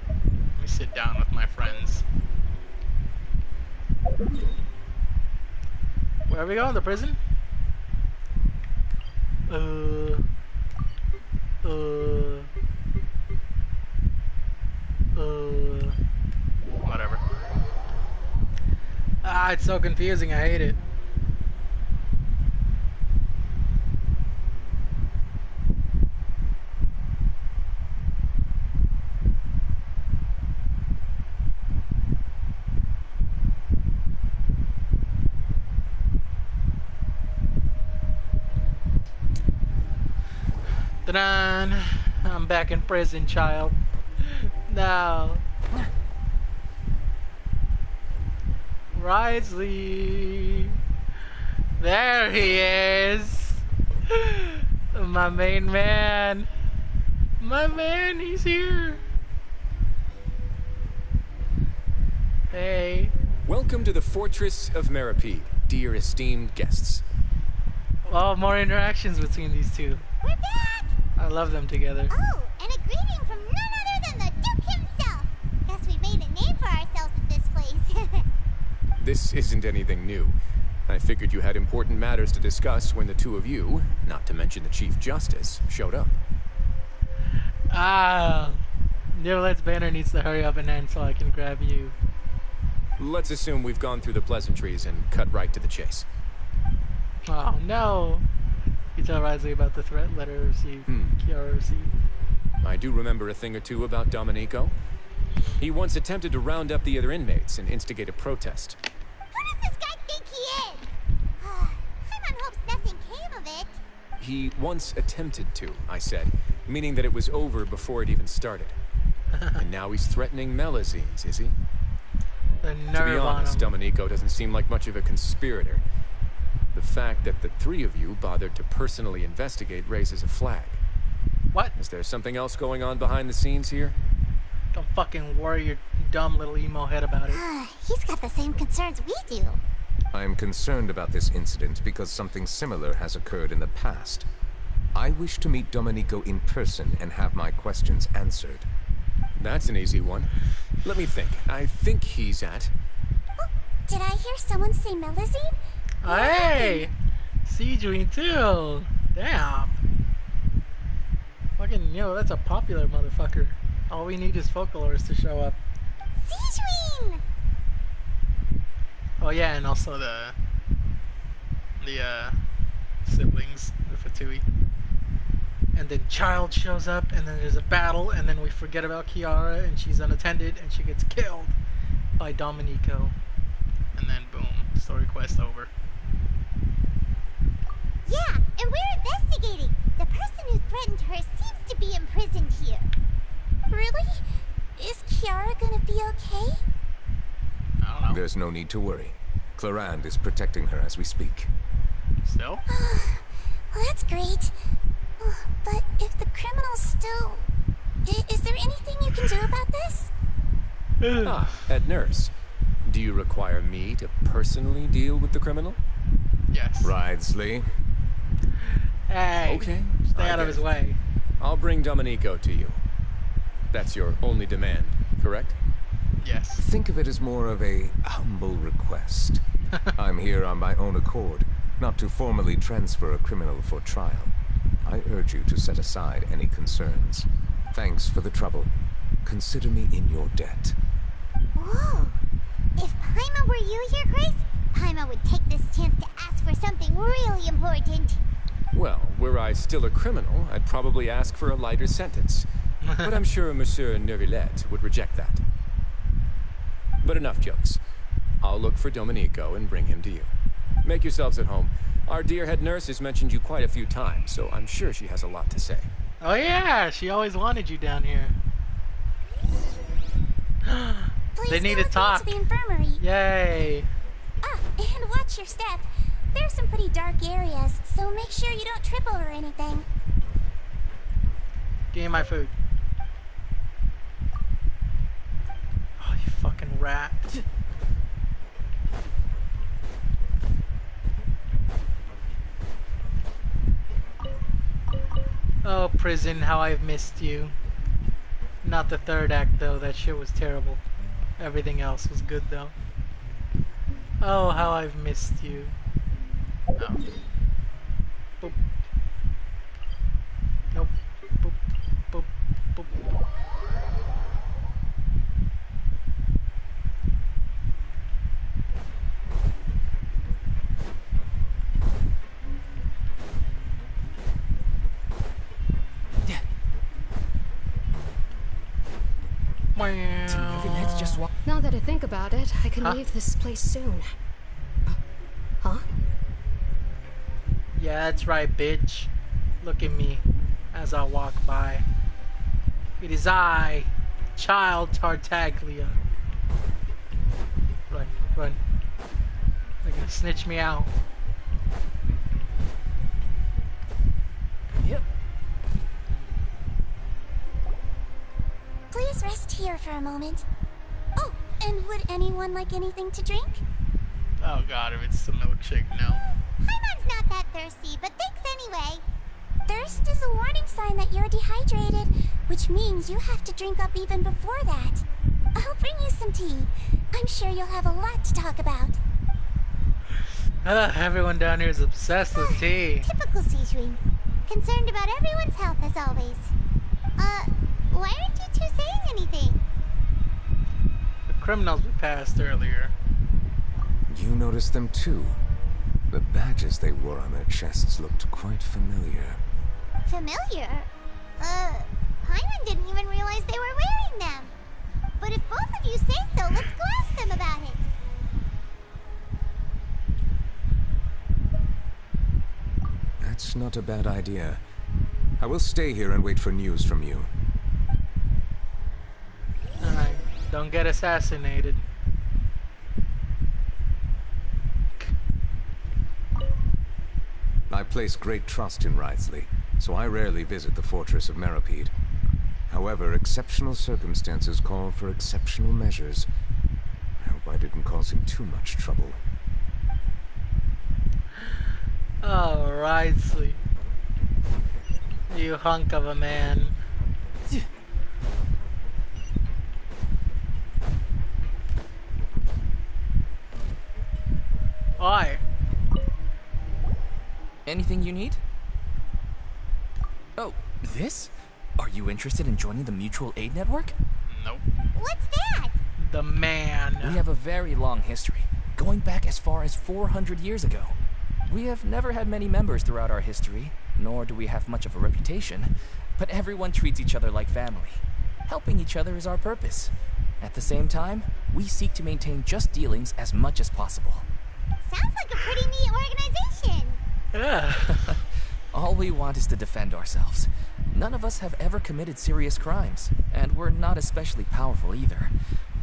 Let me sit down with my friends. Where are we going? The prison? Whatever. It's so confusing. I hate it. Ta-da! I'm back in prison, child. No. Risley. There he is. My main man. My man, he's here. Hey. Welcome to the Fortress of Meropide, dear esteemed guests. Oh, more interactions between these two. We're back! I love them together. Oh, and a greeting from none other than the Duke himself. Guess we made a name for ourselves at this this isn't anything new. I figured you had important matters to discuss when the two of you, not to mention the Chief Justice, showed up. Neuvillette's banner needs to hurry up and end so I can grab you. Let's assume we've gone through the pleasantries and cut right to the chase. Oh no! You tell Risley about the threat letter received. Kiara received. I do remember a thing or two about Domenico. He once attempted to round up the other inmates and instigate a protest. Who does this guy think he is? Paimon hopes nothing came of it. He once attempted to, I said, meaning that it was over before it even started. And now he's threatening Melusines, is he? The nerve to be honest, on him. Domenico doesn't seem like much of a conspirator. The fact that the three of you bothered to personally investigate raises a flag. What? Is there something else going on behind the scenes here? Don't fucking worry your dumb little emo head about it. He's got the same concerns we do. I'm concerned about this incident because something similar has occurred in the past. I wish to meet Domenico in person and have my questions answered. That's an easy one. Let me think. I think he's at... Oh, did I hear someone say Melusine? Hey! Siegewing too! Damn! Fucking, that's a popular motherfucker. All we need is Folklores to show up. Siegewing! Oh yeah, and also the siblings, the Fatui. And then Child shows up, and then there's a battle, and then we forget about Kiara, and she's unattended, and she gets killed by Domenico. And then boom, story quest over. Yeah, and we're investigating. The person who threatened her seems to be imprisoned here. Really? Is Kiara gonna be okay? I don't know. There's no need to worry. Clarand is protecting her as we speak. Still? Well, that's great. But if the criminal's still... Is there anything you can do about this? Head nurse. Do you require me to personally deal with the criminal? Yes. Risley. Hey, okay. Stay out of his way. I'll bring Domenico to you. That's your only demand, correct? Yes. Think of it as more of a humble request. I'm here on my own accord, not to formally transfer a criminal for trial. I urge you to set aside any concerns. Thanks for the trouble. Consider me in your debt. Whoa! If Paimon were you here, Grace, Paimon would take this chance to ask for something really important. Well, were I still a criminal, I'd probably ask for a lighter sentence. But I'm sure Monsieur Neuvillette would reject that. But enough jokes. I'll look for Domenico and bring him to you. Make yourselves at home. Our dear head nurse has mentioned you quite a few times, so I'm sure she has a lot to say. Oh yeah, she always wanted you down here. They need to talk. To the infirmary. Yay! And watch your step. There's some pretty dark areas, so make sure you don't trip over anything. Give me my food. Oh, you fucking rat. Oh, prison, how I've missed you. Not the third act, though. That shit was terrible. Everything else was good, though. Oh, how I've missed you. Oh. Boop. Nope. Boop. Boop. Boop. Now that I think about it, I can leave this place soon. Huh? Yeah, that's right, bitch. Look at me as I walk by. It is I, Child Tartaglia. Run, run. They're gonna snitch me out. Yep. Please rest here for a moment. Oh, and would anyone like anything to drink? Oh god, if it's a milkshake, no. Paimon's not that thirsty, but thanks anyway. Thirst is a warning sign that you're dehydrated, which means you have to drink up even before that. I'll bring you some tea. I'm sure you'll have a lot to talk about. Everyone down here is obsessed with tea. Typical Sijun. Concerned about everyone's health as always. Why aren't you two saying anything? The criminals we passed earlier. You noticed them too. The badges they wore on their chests looked quite familiar. Familiar? Paimon didn't even realize they were wearing them. But if both of you say so, let's go ask them about it. That's not a bad idea. I will stay here and wait for news from you. Alright, don't get assassinated. I place great trust in Wriothesley, so I rarely visit the fortress of Meropide. However, exceptional circumstances call for exceptional measures. I hope I didn't cause him too much trouble. Oh, Wriothesley. You hunk of a man. Why? Anything you need? Oh, this? Are you interested in joining the Mutual Aid Network? Nope. What's that? The man. We have a very long history, going back as far as 400 years ago. We have never had many members throughout our history, nor do we have much of a reputation, but everyone treats each other like family. Helping each other is our purpose. At the same time, we seek to maintain just dealings as much as possible. Sounds like a pretty neat organization. Yeah. All we want is to defend ourselves. None of us have ever committed serious crimes, and we're not especially powerful either.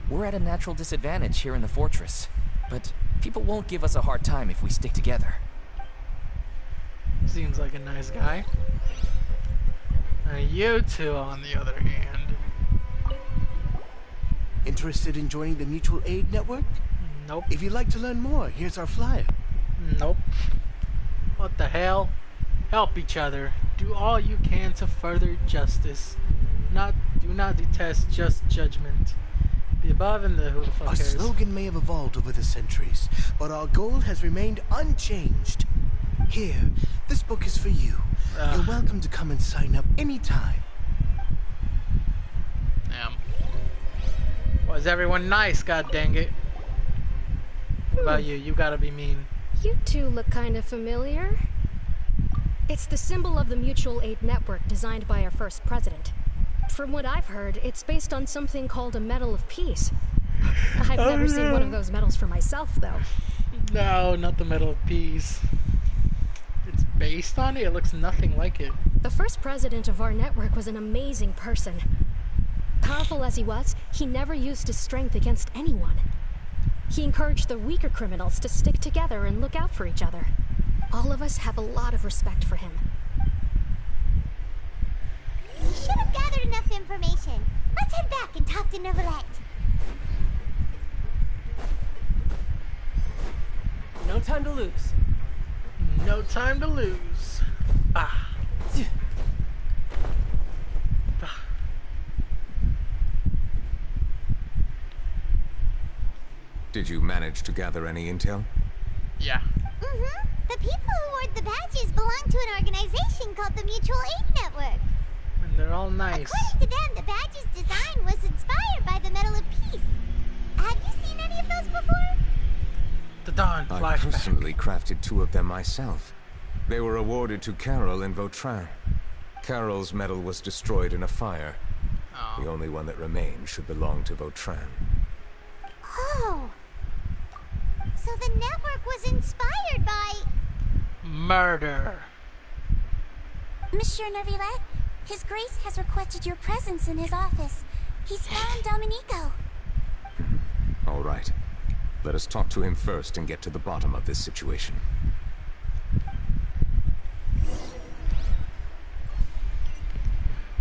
We're at a natural disadvantage here in the fortress, but people won't give us a hard time if we stick together. Seems like a nice guy. You two, on the other hand. Interested in joining the Mutual Aid Network? Nope. If you'd like to learn more, here's our flyer. Nope. What the hell? Help each other. Do all you can to further justice. Do not detest just judgment. The above and the who the fuck Our cares. slogan may have evolved over the centuries, but our goal has remained unchanged. Here, this book is for you. You're welcome to come and sign up anytime. Damn. Was everyone nice, god dang it? What about you? You gotta be mean. You two look kind of familiar. It's the symbol of the Mutual Aid Network designed by our first president. From what I've heard, it's based on something called a Medal of Peace. I've never seen one of those medals for myself, though. No, not the Medal of Peace. It's based on it? It looks nothing like it. The first president of our network was an amazing person. Powerful as he was, he never used his strength against anyone. He encouraged the weaker criminals to stick together and look out for each other. All of us have a lot of respect for him. We should have gathered enough information. Let's head back and talk to Neuvillette. No time to lose. No time to lose. Ah. Did you manage to gather any intel? Yeah. Mm-hmm. The people who wore the badges belong to an organization called the Mutual Aid Network. And they're all nice. According to them, the badge's design was inspired by the Medal of Peace. Have you seen any of those before? The Dawn I flashback. personally crafted 2 of them myself. They were awarded to Carol in Vautrin. Carol's medal was destroyed in a fire. Oh. The only one that remained should belong to Vautrin. Oh. So the network was inspired by... Murder. Monsieur Neuvillette, His Grace has requested your presence in his office. He's found Domenico. All right. Let us talk to him first and get to the bottom of this situation.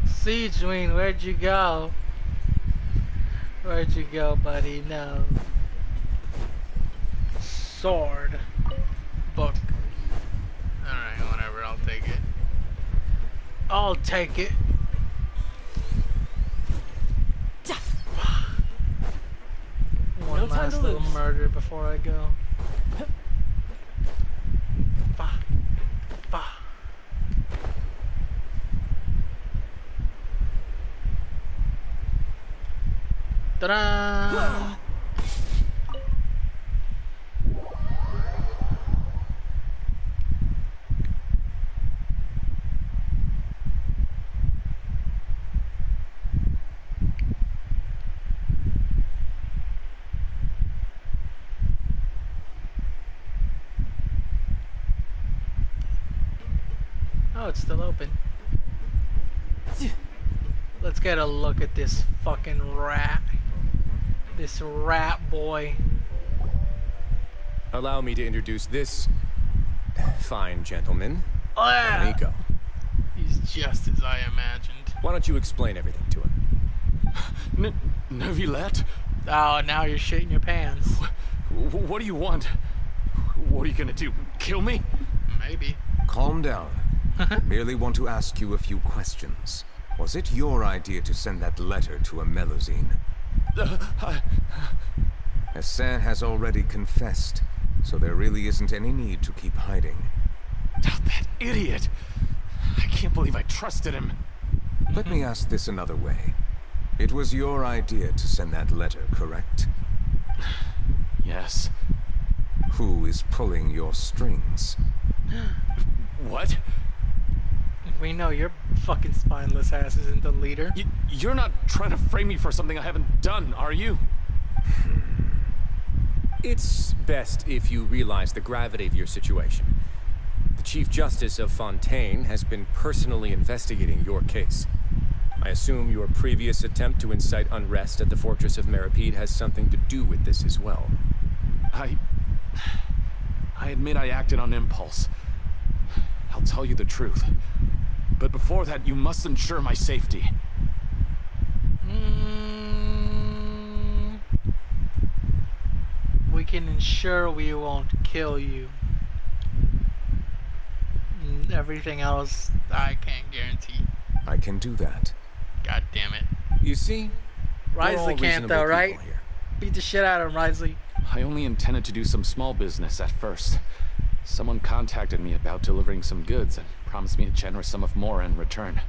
Sijun, where'd you go? Where'd you go, buddy? No. Sword. Book. Alright, whatever, I'll take it. I'll take it. One No time last to little lose. murder before I go. Ta-da! Oh, it's still open. Let's get a look at this fucking rat. This rat boy. Allow me to introduce this fine gentleman, Ah! Nico. He's just as I imagined. Why don't you explain everything to him? Neuvillette? Oh, now you're shitting your pants. What do you want? What are you gonna do? Kill me? Maybe. Calm down. Merely want to ask you a few questions. Was it your idea to send that letter to a Melusine? Hassan has already confessed, so there really isn't any need to keep hiding. That idiot! I can't believe I trusted him. Let me ask this another way. It was your idea to send that letter, correct? Yes. Who is pulling your strings? What? We know your fucking spineless ass isn't the leader. You're not trying to frame me for something I haven't done, are you? It's best if you realize the gravity of your situation. The Chief Justice of Fontaine has been personally investigating your case. I assume your previous attempt to incite unrest at the Fortress of Meripede has something to do with this as well. I admit I acted on impulse. I'll tell you the truth. But before that, you must ensure my safety. We can ensure we won't kill you. Everything else, I can't guarantee. I can do that. God damn it. You see? Risley can't though, right? Beat the shit out of him, Risley. I only intended to do some small business at first. Someone contacted me about delivering some goods and promised me a generous sum of more in return.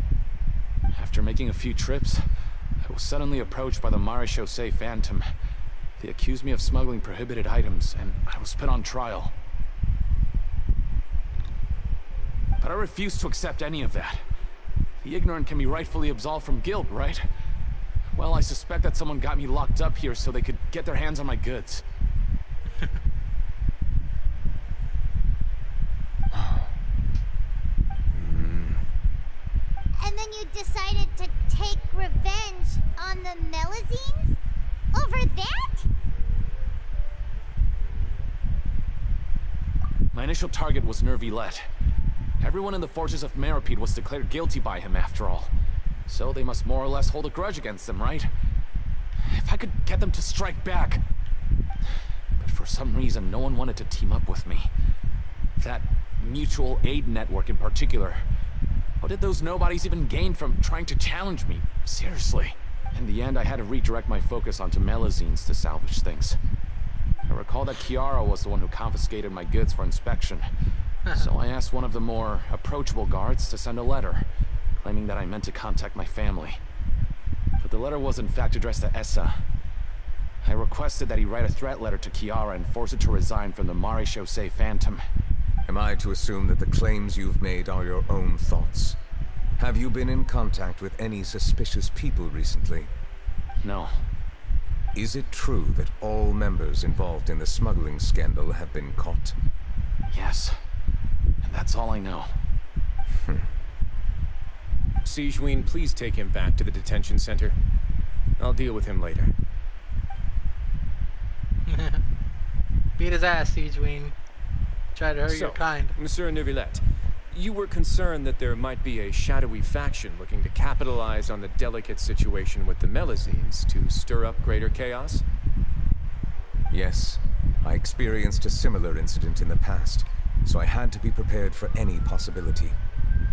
After making a few trips, I was suddenly approached by the Marechaussee Phantom. They accused me of smuggling prohibited items, and I was put on trial. But I refused to accept any of that. The ignorant can be rightfully absolved from guilt, right? Well, I suspect that someone got me locked up here so they could get their hands on my goods. And then you decided to take revenge on the Melusines? Over that? My initial target was Neuvillette. Everyone in the Fortress of Meripede was declared guilty by him after all. So they must more or less hold a grudge against him, right? If I could get them to strike back. But for some reason, no one wanted to team up with me. That mutual aid network in particular. What did those nobodies even gain from trying to challenge me? Seriously. In the end, I had to redirect my focus onto Melusines to salvage things. I recall that Chiara was the one who confiscated my goods for inspection. So I asked one of the more approachable guards to send a letter, claiming that I meant to contact my family. But the letter was in fact addressed to Essa. I requested that he write a threat letter to Chiara and force her to resign from the Marechaussee Phantom. Am I to assume that the claims you've made are your own thoughts? Have you been in contact with any suspicious people recently? No. Is it true that all members involved in the smuggling scandal have been caught? Yes. And that's all I know. Sigewinne, please take him back to the detention center. I'll deal with him later. Beat his ass, Sigewinne. Try to hurt your kind. Monsieur Neuvillette, you were concerned that there might be a shadowy faction looking to capitalize on the delicate situation with the Melusines to stir up greater chaos? Yes. I experienced a similar incident in the past, so I had to be prepared for any possibility.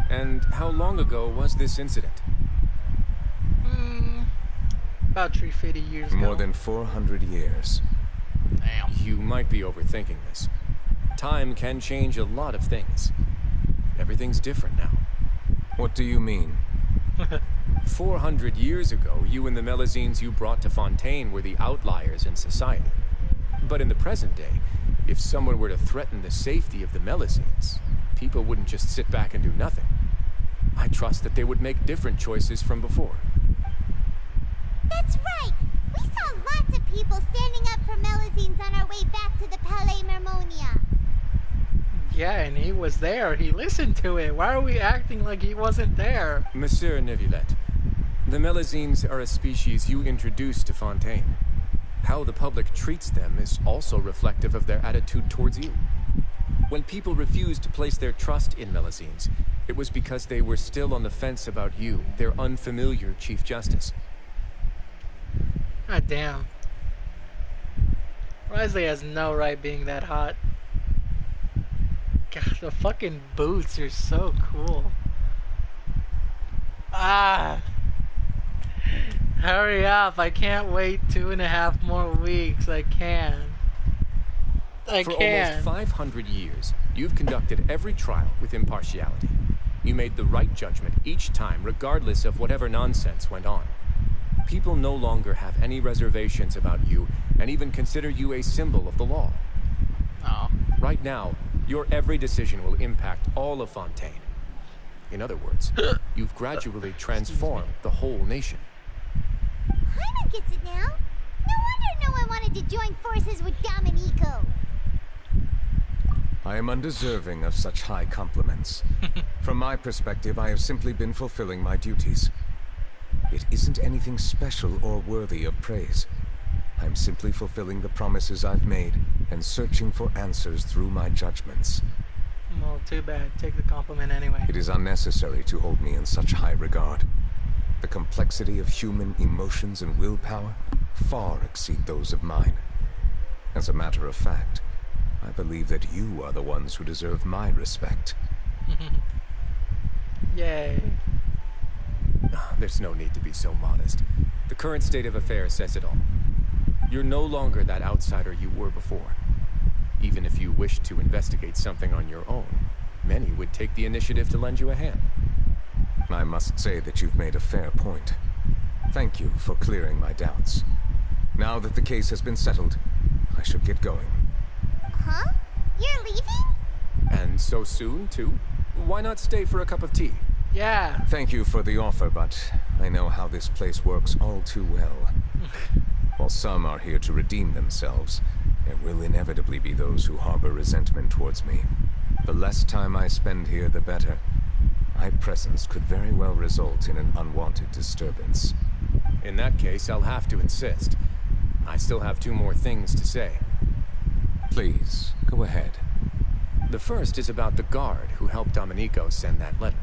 And how long ago was this incident? About 350 years ago. More than 400 years. Damn. You might be overthinking this. Time can change a lot of things. Everything's different now. What do you mean? 400 years ago, you and the Melusines you brought to Fontaine were the outliers in society. But in the present day, if someone were to threaten the safety of the Melusines, people wouldn't just sit back and do nothing. I trust that they would make different choices from before. That's right! We saw lots of people standing up for Melusines on our way back to the Palais Mermonia. Yeah, and he was there. He listened to it. Why are we acting like he wasn't there? Monsieur Neuvillette, the Melusines are a species you introduced to Fontaine. How the public treats them is also reflective of their attitude towards you. When people refused to place their trust in Melusines, it was because they were still on the fence about you, their unfamiliar Chief Justice. God damn. Risley has no right being that hot. God, the fucking boots are so cool. Ah! Hurry up, I can't wait 2.5 more weeks. I can. For almost 500 years, you've conducted every trial with impartiality. You made the right judgment each time, regardless of whatever nonsense went on. People no longer have any reservations about you, and even consider you a symbol of the law. Oh. Right now, your every decision will impact all of Fontaine. In other words, you've gradually transformed the whole nation. Paimon gets it now. No wonder no one wanted to join forces with Domenico. I am undeserving of such high compliments. From my perspective, I have simply been fulfilling my duties. It isn't anything special or worthy of praise. I'm simply fulfilling the promises I've made and searching for answers through my judgments. Well, too bad. Take the compliment anyway. It is unnecessary to hold me in such high regard. The complexity of human emotions and willpower far exceed those of mine. As a matter of fact, I believe that you are the ones who deserve my respect. Yay. There's no need to be so modest. The current state of affairs says it all. You're no longer that outsider you were before. Even if you wished to investigate something on your own, many would take the initiative to lend you a hand. I must say that you've made a fair point. Thank you for clearing my doubts. Now that the case has been settled, I should get going. Huh? You're leaving? And so soon, too? Why not stay for a cup of tea? Yeah. Thank you for the offer, but I know how this place works all too well. While some are here to redeem themselves, there will inevitably be those who harbor resentment towards me. The less time I spend here, the better. My presence could very well result in an unwanted disturbance. In that case, I'll have to insist. I still have 2 more things to say. Please, go ahead. The first is about the guard who helped Domenico send that letter.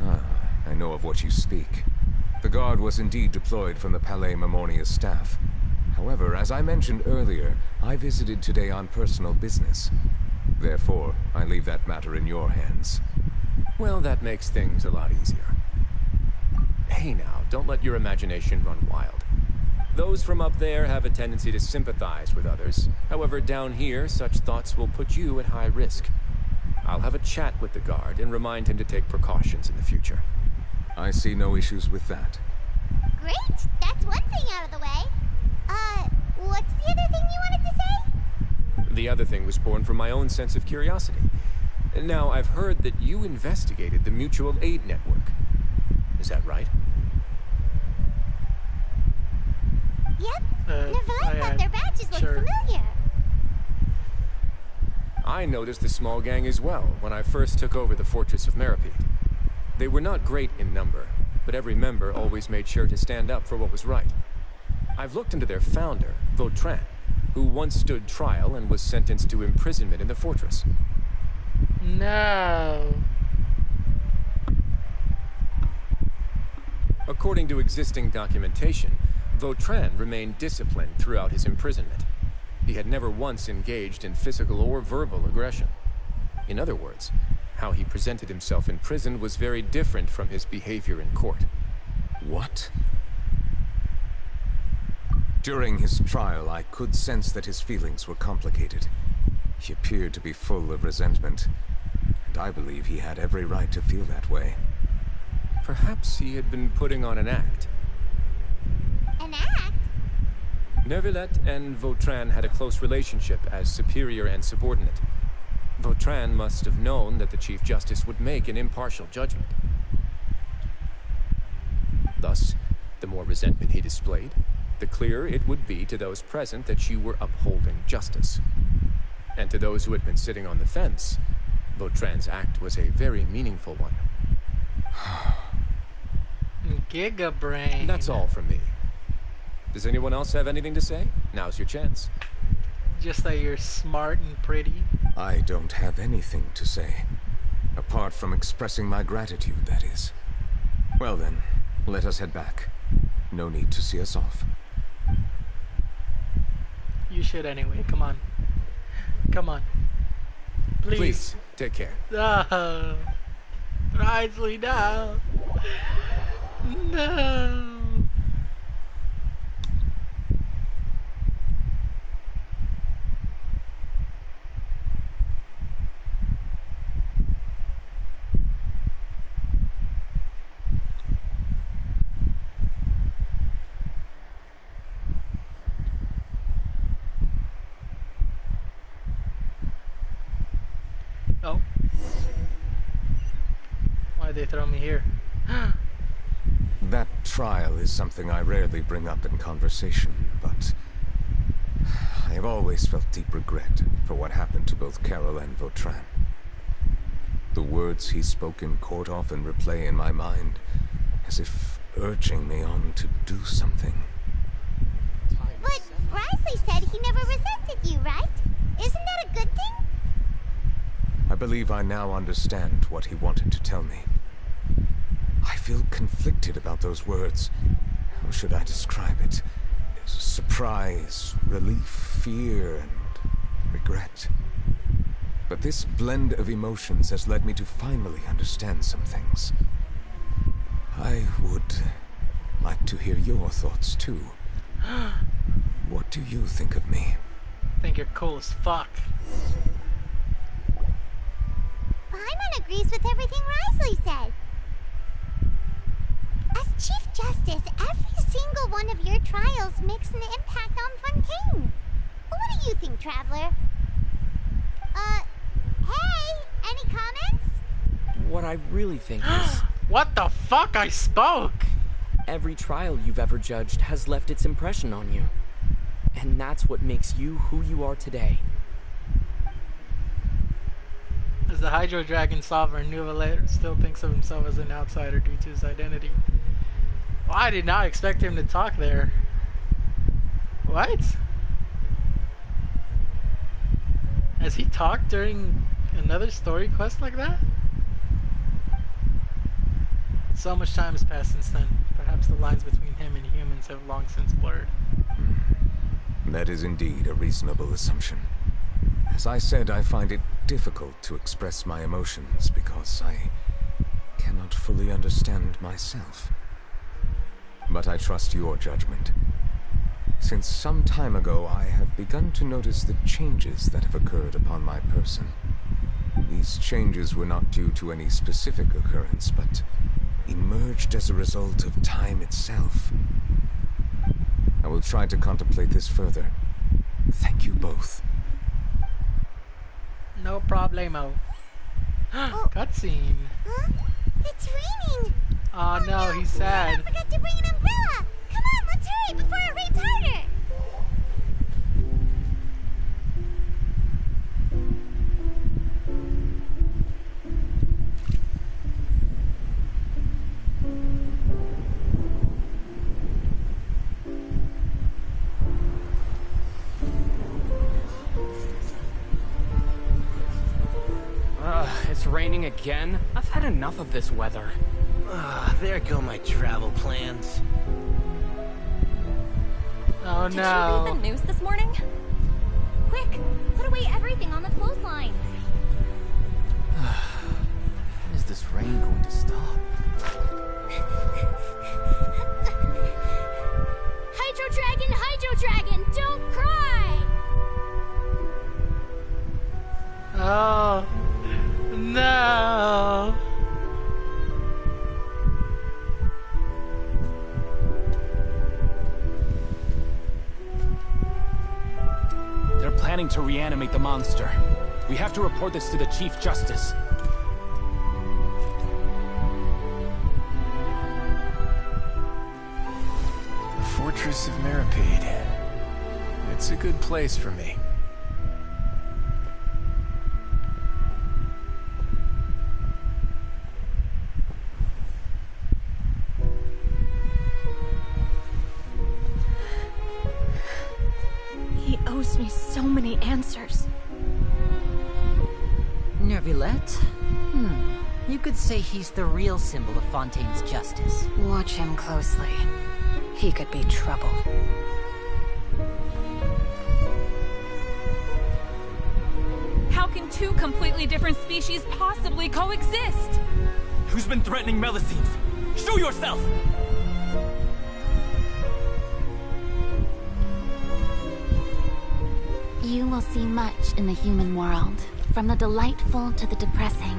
Ah, I know of what you speak. The guard was indeed deployed from the Palais Mermonia staff. However, as I mentioned earlier, I visited today on personal business. Therefore, I leave that matter in your hands. Well, that makes things a lot easier. Hey now, don't let your imagination run wild. Those from up there have a tendency to sympathize with others. However, down here, such thoughts will put you at high risk. I'll have a chat with the guard and remind him to take precautions in the future. I see no issues with that. Great! That's one thing out of the way. What's the other thing you wanted to say? The other thing was born from my own sense of curiosity. Now, I've heard that you investigated the mutual aid network. Is that right? Yep. Neuvillette thought their badges looked familiar. I noticed the small gang as well when I first took over the Fortress of Meripede. They were not great in number, but every member always made sure to stand up for what was right. I've looked into their founder, Vautrin, who once stood trial and was sentenced to imprisonment in the fortress. No. According to existing documentation, Vautrin remained disciplined throughout his imprisonment. He had never once engaged in physical or verbal aggression. In other words, how he presented himself in prison was very different from his behavior in court. What? During his trial, I could sense that his feelings were complicated. He appeared to be full of resentment, and I believe he had every right to feel that way. Perhaps he had been putting on an act. An act? Neuvillette and Vautrin had a close relationship as superior and subordinate. Vautrin must have known that the Chief Justice would make an impartial judgment. Thus, the more resentment he displayed, the clearer it would be to those present that you were upholding justice. And to those who had been sitting on the fence, Vautrin's act was a very meaningful one. Giga brain. That's all from me. Does anyone else have anything to say? Now's your chance. Just that you're smart and pretty. I don't have anything to say. Apart from expressing my gratitude, that is. Well then, let us head back. No need to see us off. You should anyway, come on. Come on. Please. Take care. No. Risley, no. No. Oh. Why'd they throw me here? That trial is something I rarely bring up in conversation, but I have always felt deep regret for what happened to both Carol and Vautrin. The words he spoke in court often replay in my mind, as if urging me on to do something. But Risley said he never resented you, right? Isn't that a good thing? I believe I now understand what he wanted to tell me. I feel conflicted about those words. How should I describe it? Surprise, relief, fear, and regret. But this blend of emotions has led me to finally understand some things. I would like to hear your thoughts, too. What do you think of me? I think you're cool as fuck. Paimon agrees with everything Risley said. As Chief Justice, every single one of your trials makes an impact on Fontaine. What do you think, Traveler? Hey, any comments? What I really think is... What the fuck? I spoke! Every trial you've ever judged has left its impression on you. And that's what makes you who you are today. As the Hydro Dragon Sovereign, Neuvillette still thinks of himself as an outsider due to his identity. Well, I did not expect him to talk there. What? Has he talked during another story quest like that? So much time has passed since then. Perhaps the lines between him and humans have long since blurred. That is indeed a reasonable assumption. As I said, I find it difficult to express my emotions because I cannot fully understand myself. But I trust your judgment. Since some time ago, I have begun to notice the changes that have occurred upon my person. These changes were not due to any specific occurrence, but emerged as a result of time itself. I will try to contemplate this further. Thank you both. No problemo. Cutscene. Huh? It's raining! Oh no, he's sad. I forgot to bring an umbrella! Come on, let's hurry before it rains harder! It's raining again? I've had enough of this weather. There go my travel plans. Oh Did you read the news this morning? Quick, put away everything on the clothesline. When is this rain going to stop? Hydro Dragon, don't cry! Oh no. planning to reanimate the monster. We have to report this to the Chief Justice. The Fortress of Meripede. It's a good place for me. He owes me so many answers. Neuvillette? You could say he's the real symbol of Fontaine's justice. Watch him closely. He could be trouble. How can two completely different species possibly coexist? Who's been threatening Melusines? Show yourself! You will see much in the human world, from the delightful to the depressing.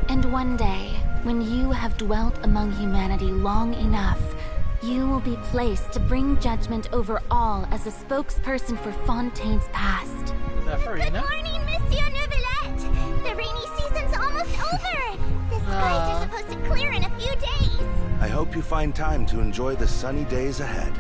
And one day, when you have dwelt among humanity long enough, you will be placed to bring judgment over all as a spokesperson for Fontaine's past. Good morning, Monsieur Neuvillette! The rainy season's almost over! The skies are supposed to clear in a few days! I hope you find time to enjoy the sunny days ahead.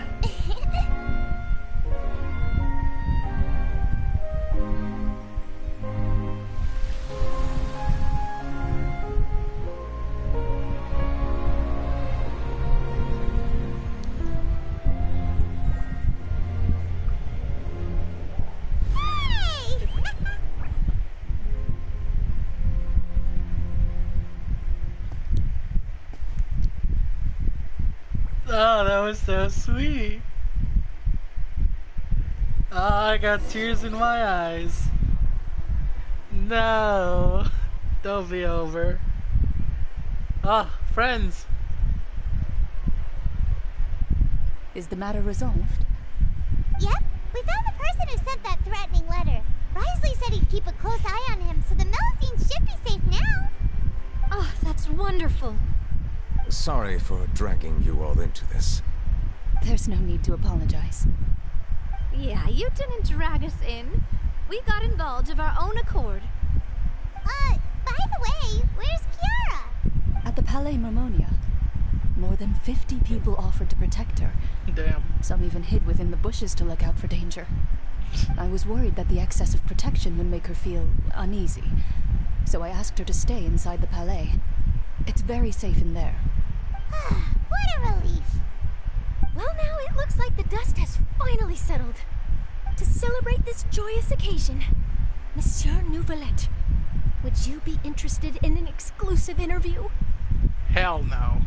Oh, that was so sweet. Oh, I got tears in my eyes. No, don't be over. Ah, friends. Is the matter resolved? Yep, we found the person who sent that threatening letter. Risley said he'd keep a close eye on him, so the Melusines should be safe now. Oh, that's wonderful. Sorry for dragging you all into this. There's no need to apologize. Yeah, you didn't drag us in. We got involved of our own accord. By the way, where's Kiara? At the Palais Mermonia. More than 50 people offered to protect her. Damn. Some even hid within the bushes to look out for danger. I was worried that the excess of protection would make her feel uneasy. So I asked her to stay inside the Palais. It's very safe in there. What a relief. Well, now it looks like the dust has finally settled. To celebrate this joyous occasion, Monsieur Neuvillette, would you be interested in an exclusive interview? Hell no.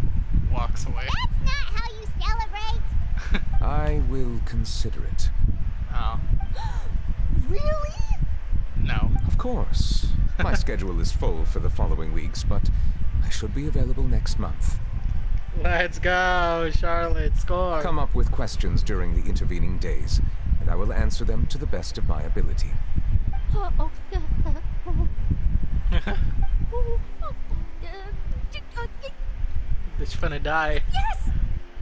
Walks away. That's not how you celebrate. I will consider it. Oh. Really? No. Of course. My schedule is full for the following weeks, but I should be available next month. Let's go, Charlotte. Score. Come up with questions during the intervening days, and I will answer them to the best of my ability. Bitch finna die. Yes!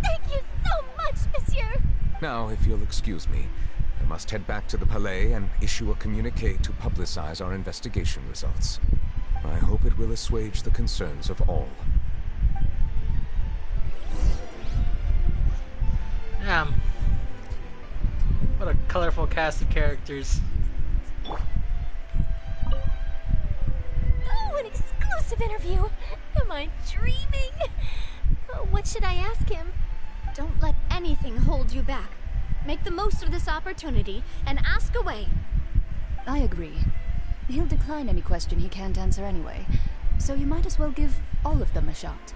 Thank you so much, monsieur! Now, if you'll excuse me, I must head back to the Palais and issue a communique to publicize our investigation results. I hope it will assuage the concerns of all. Damn. What a colorful cast of characters. Oh, an exclusive interview! Am I dreaming? Oh, what should I ask him? Don't let anything hold you back. Make the most of this opportunity and ask away. I agree. He'll decline any question he can't answer anyway, so you might as well give all of them a shot.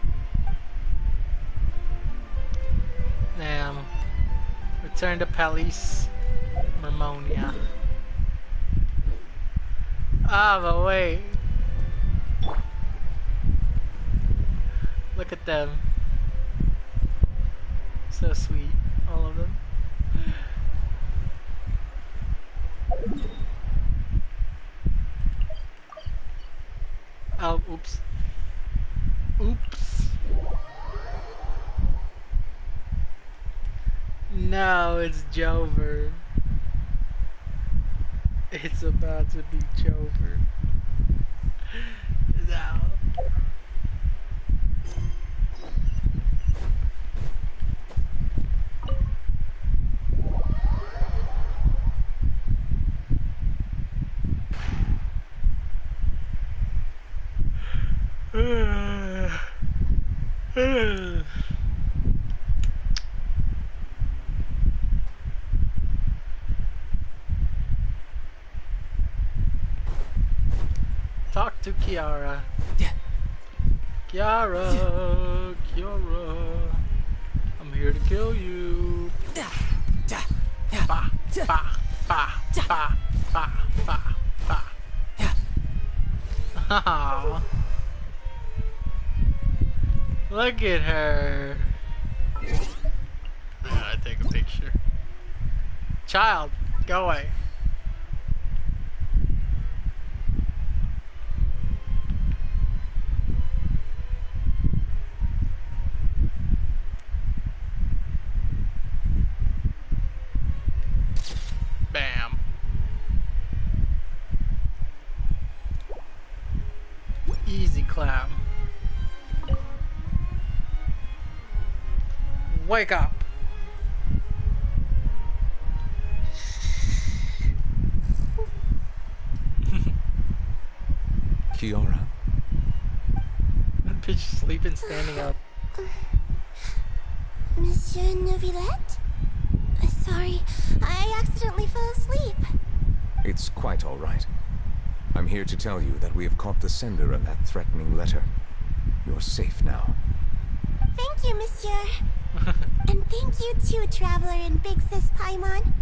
Damn. Return to Palais Mermonia. Ah, but wait. Look at them. So sweet, all of them. Oh, oops. Oops. No, it's Jover. It's about to be over. Now. Talk to Kiara. Kiara, Kiara, I'm here to kill you. Ba, ba, ba, ba, ba, ba, ba. Aww. Look at her. I gotta take a picture. Child, go away. Bam. Easy clap. Wake up. Kiara. That bitch sleeping standing up. Monsieur Neuvillette? Sorry, I accidentally fell asleep. It's quite all right. I'm here to tell you that we have caught the sender of that threatening letter. You're safe now. Thank you, Monsieur. And thank you too, Traveler and Big Sis Paimon.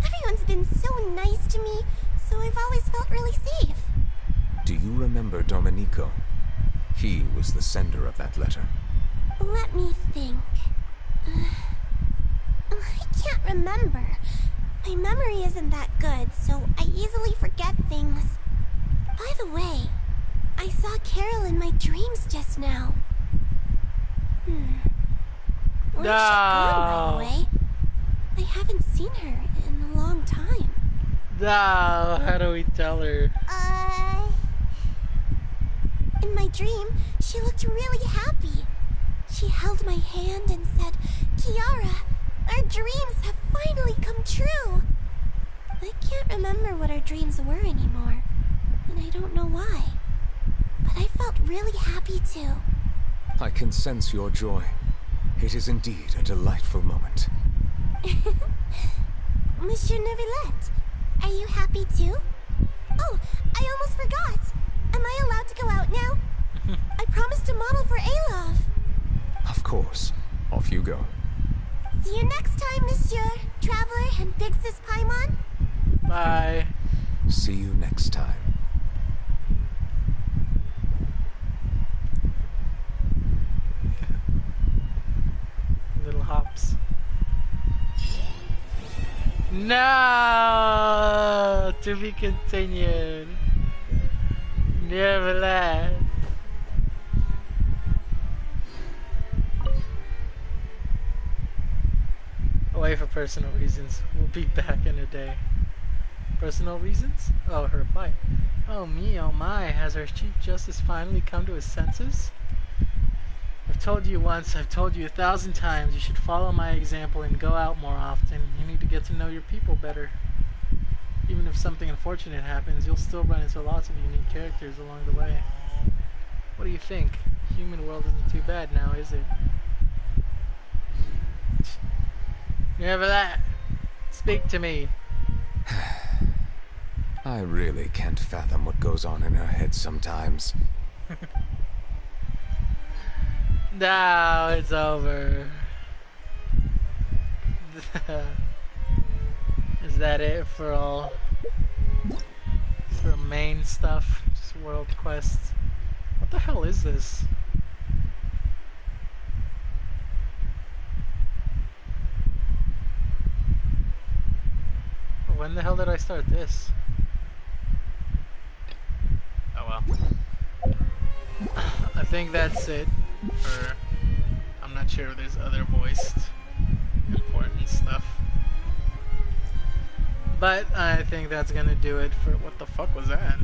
Everyone's been so nice to me, so I've always felt really safe. Do you remember Domenico? He was the sender of that letter. Let me think. I can't remember. My memory isn't that good, so I easily forget things. By the way, I saw Carol in my dreams just now. Where's she gone, by the way? I haven't seen her in a long time. No, how do we tell her? In my dream, she looked really happy. She held my hand and said, "Kiara, our dreams have finally come true." I can't remember what our dreams were anymore, and I don't know why. But I felt really happy too. I can sense your joy. It is indeed a delightful moment. Monsieur Neuvillette, are you happy too? Oh, I almost forgot. Am I allowed to go out now? I promised to model for Alov. Of course. Off you go. See you next time, Monsieur, Traveler, and Big Sis Paimon. Bye. See you next time. Little hops. No! To be continued. Nevertheless. Away for personal reasons. We'll be back in a day. Personal reasons? Oh, her reply. Oh me, oh my, has our Chief Justice finally come to his senses? I've told you once, I've told you 1,000 times, you should follow my example and go out more often. You need to get to know your people better. Even if something unfortunate happens, you'll still run into lots of unique characters along the way. What do you think? The human world isn't too bad now, is it? Never that. Speak to me. I really can't fathom what goes on in her head sometimes. Now it's over. Is that it for all? For main stuff? Just world quests? What the hell is this? When the hell did I start this? Oh well. I think that's it. Or I'm not sure if there's other voiced important stuff. But I think that's gonna do it for what the fuck was that?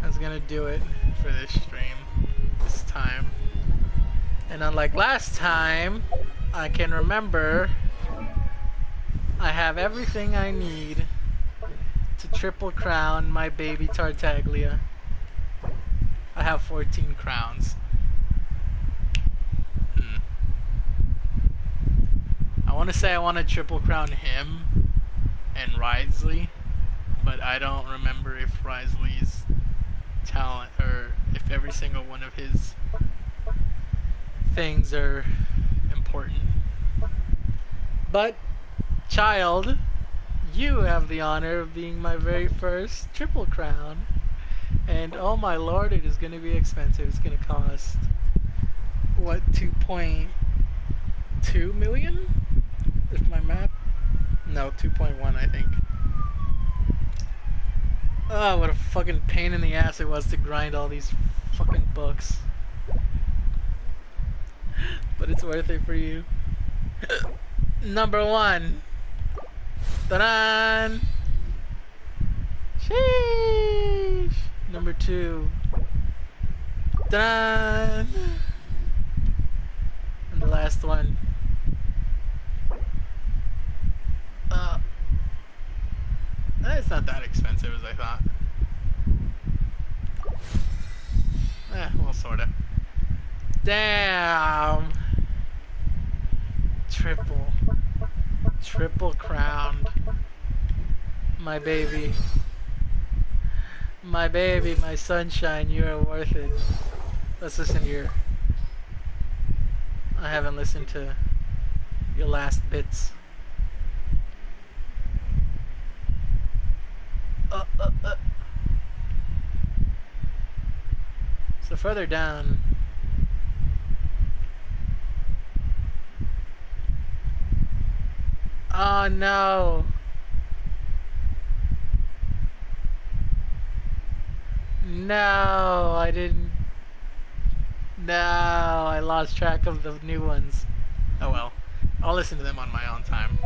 That's gonna do it for this stream this time. And unlike last time, I can remember I have everything I need to triple crown my baby Tartaglia. I have 14 crowns. I want to say I want to triple crown him and Wriothesley, but I don't remember if Wriothesley's talent or if every single one of his things are important. But, child, you have the honor of being my very first triple crown. And oh my lord, it is going to be expensive. It's going to cost, what, 2.2 million? If my math? No, 2.1 I think. Oh, what a fucking pain in the ass it was to grind all these fucking books. But it's worth it for you. Number 1. Ta-da! Sheesh! Number 2. Ta-da! And the last one. It's not that expensive as I thought. Well, sorta. Damn! Triple crowned. My baby. My baby, my sunshine, you are worth it. Let's listen here. I haven't listened to your last bits. So further down. Oh no. No, I didn't. No, I lost track of the new ones. Oh well. I'll listen to them on my own time.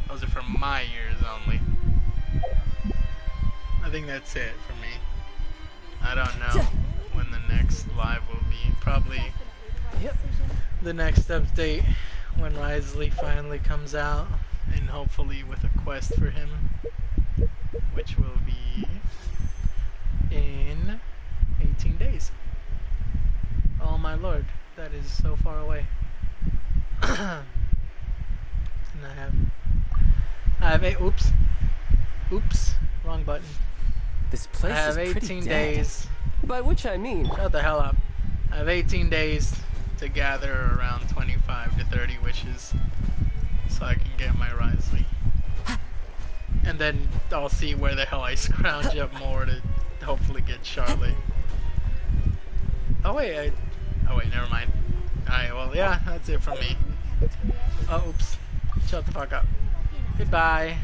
Those are for my ears only. I think that's it for me. I don't know when the next live will be. Probably the next update when Wriothesley finally comes out, and hopefully with a quest for him, which will be in 18 days. Oh my lord, that is so far away. And I have oops, wrong button. This place I have is pretty 18 dead. days. By which I mean... Shut the hell up. I have 18 days to gather around 25 to 30 wishes so I can get my Wriothesley. And then I'll see where the hell I scrounge up more to hopefully get Charlotte. Oh wait, never mind. Alright, well yeah, that's it from me. Oh, oops. Shut the fuck up. Goodbye.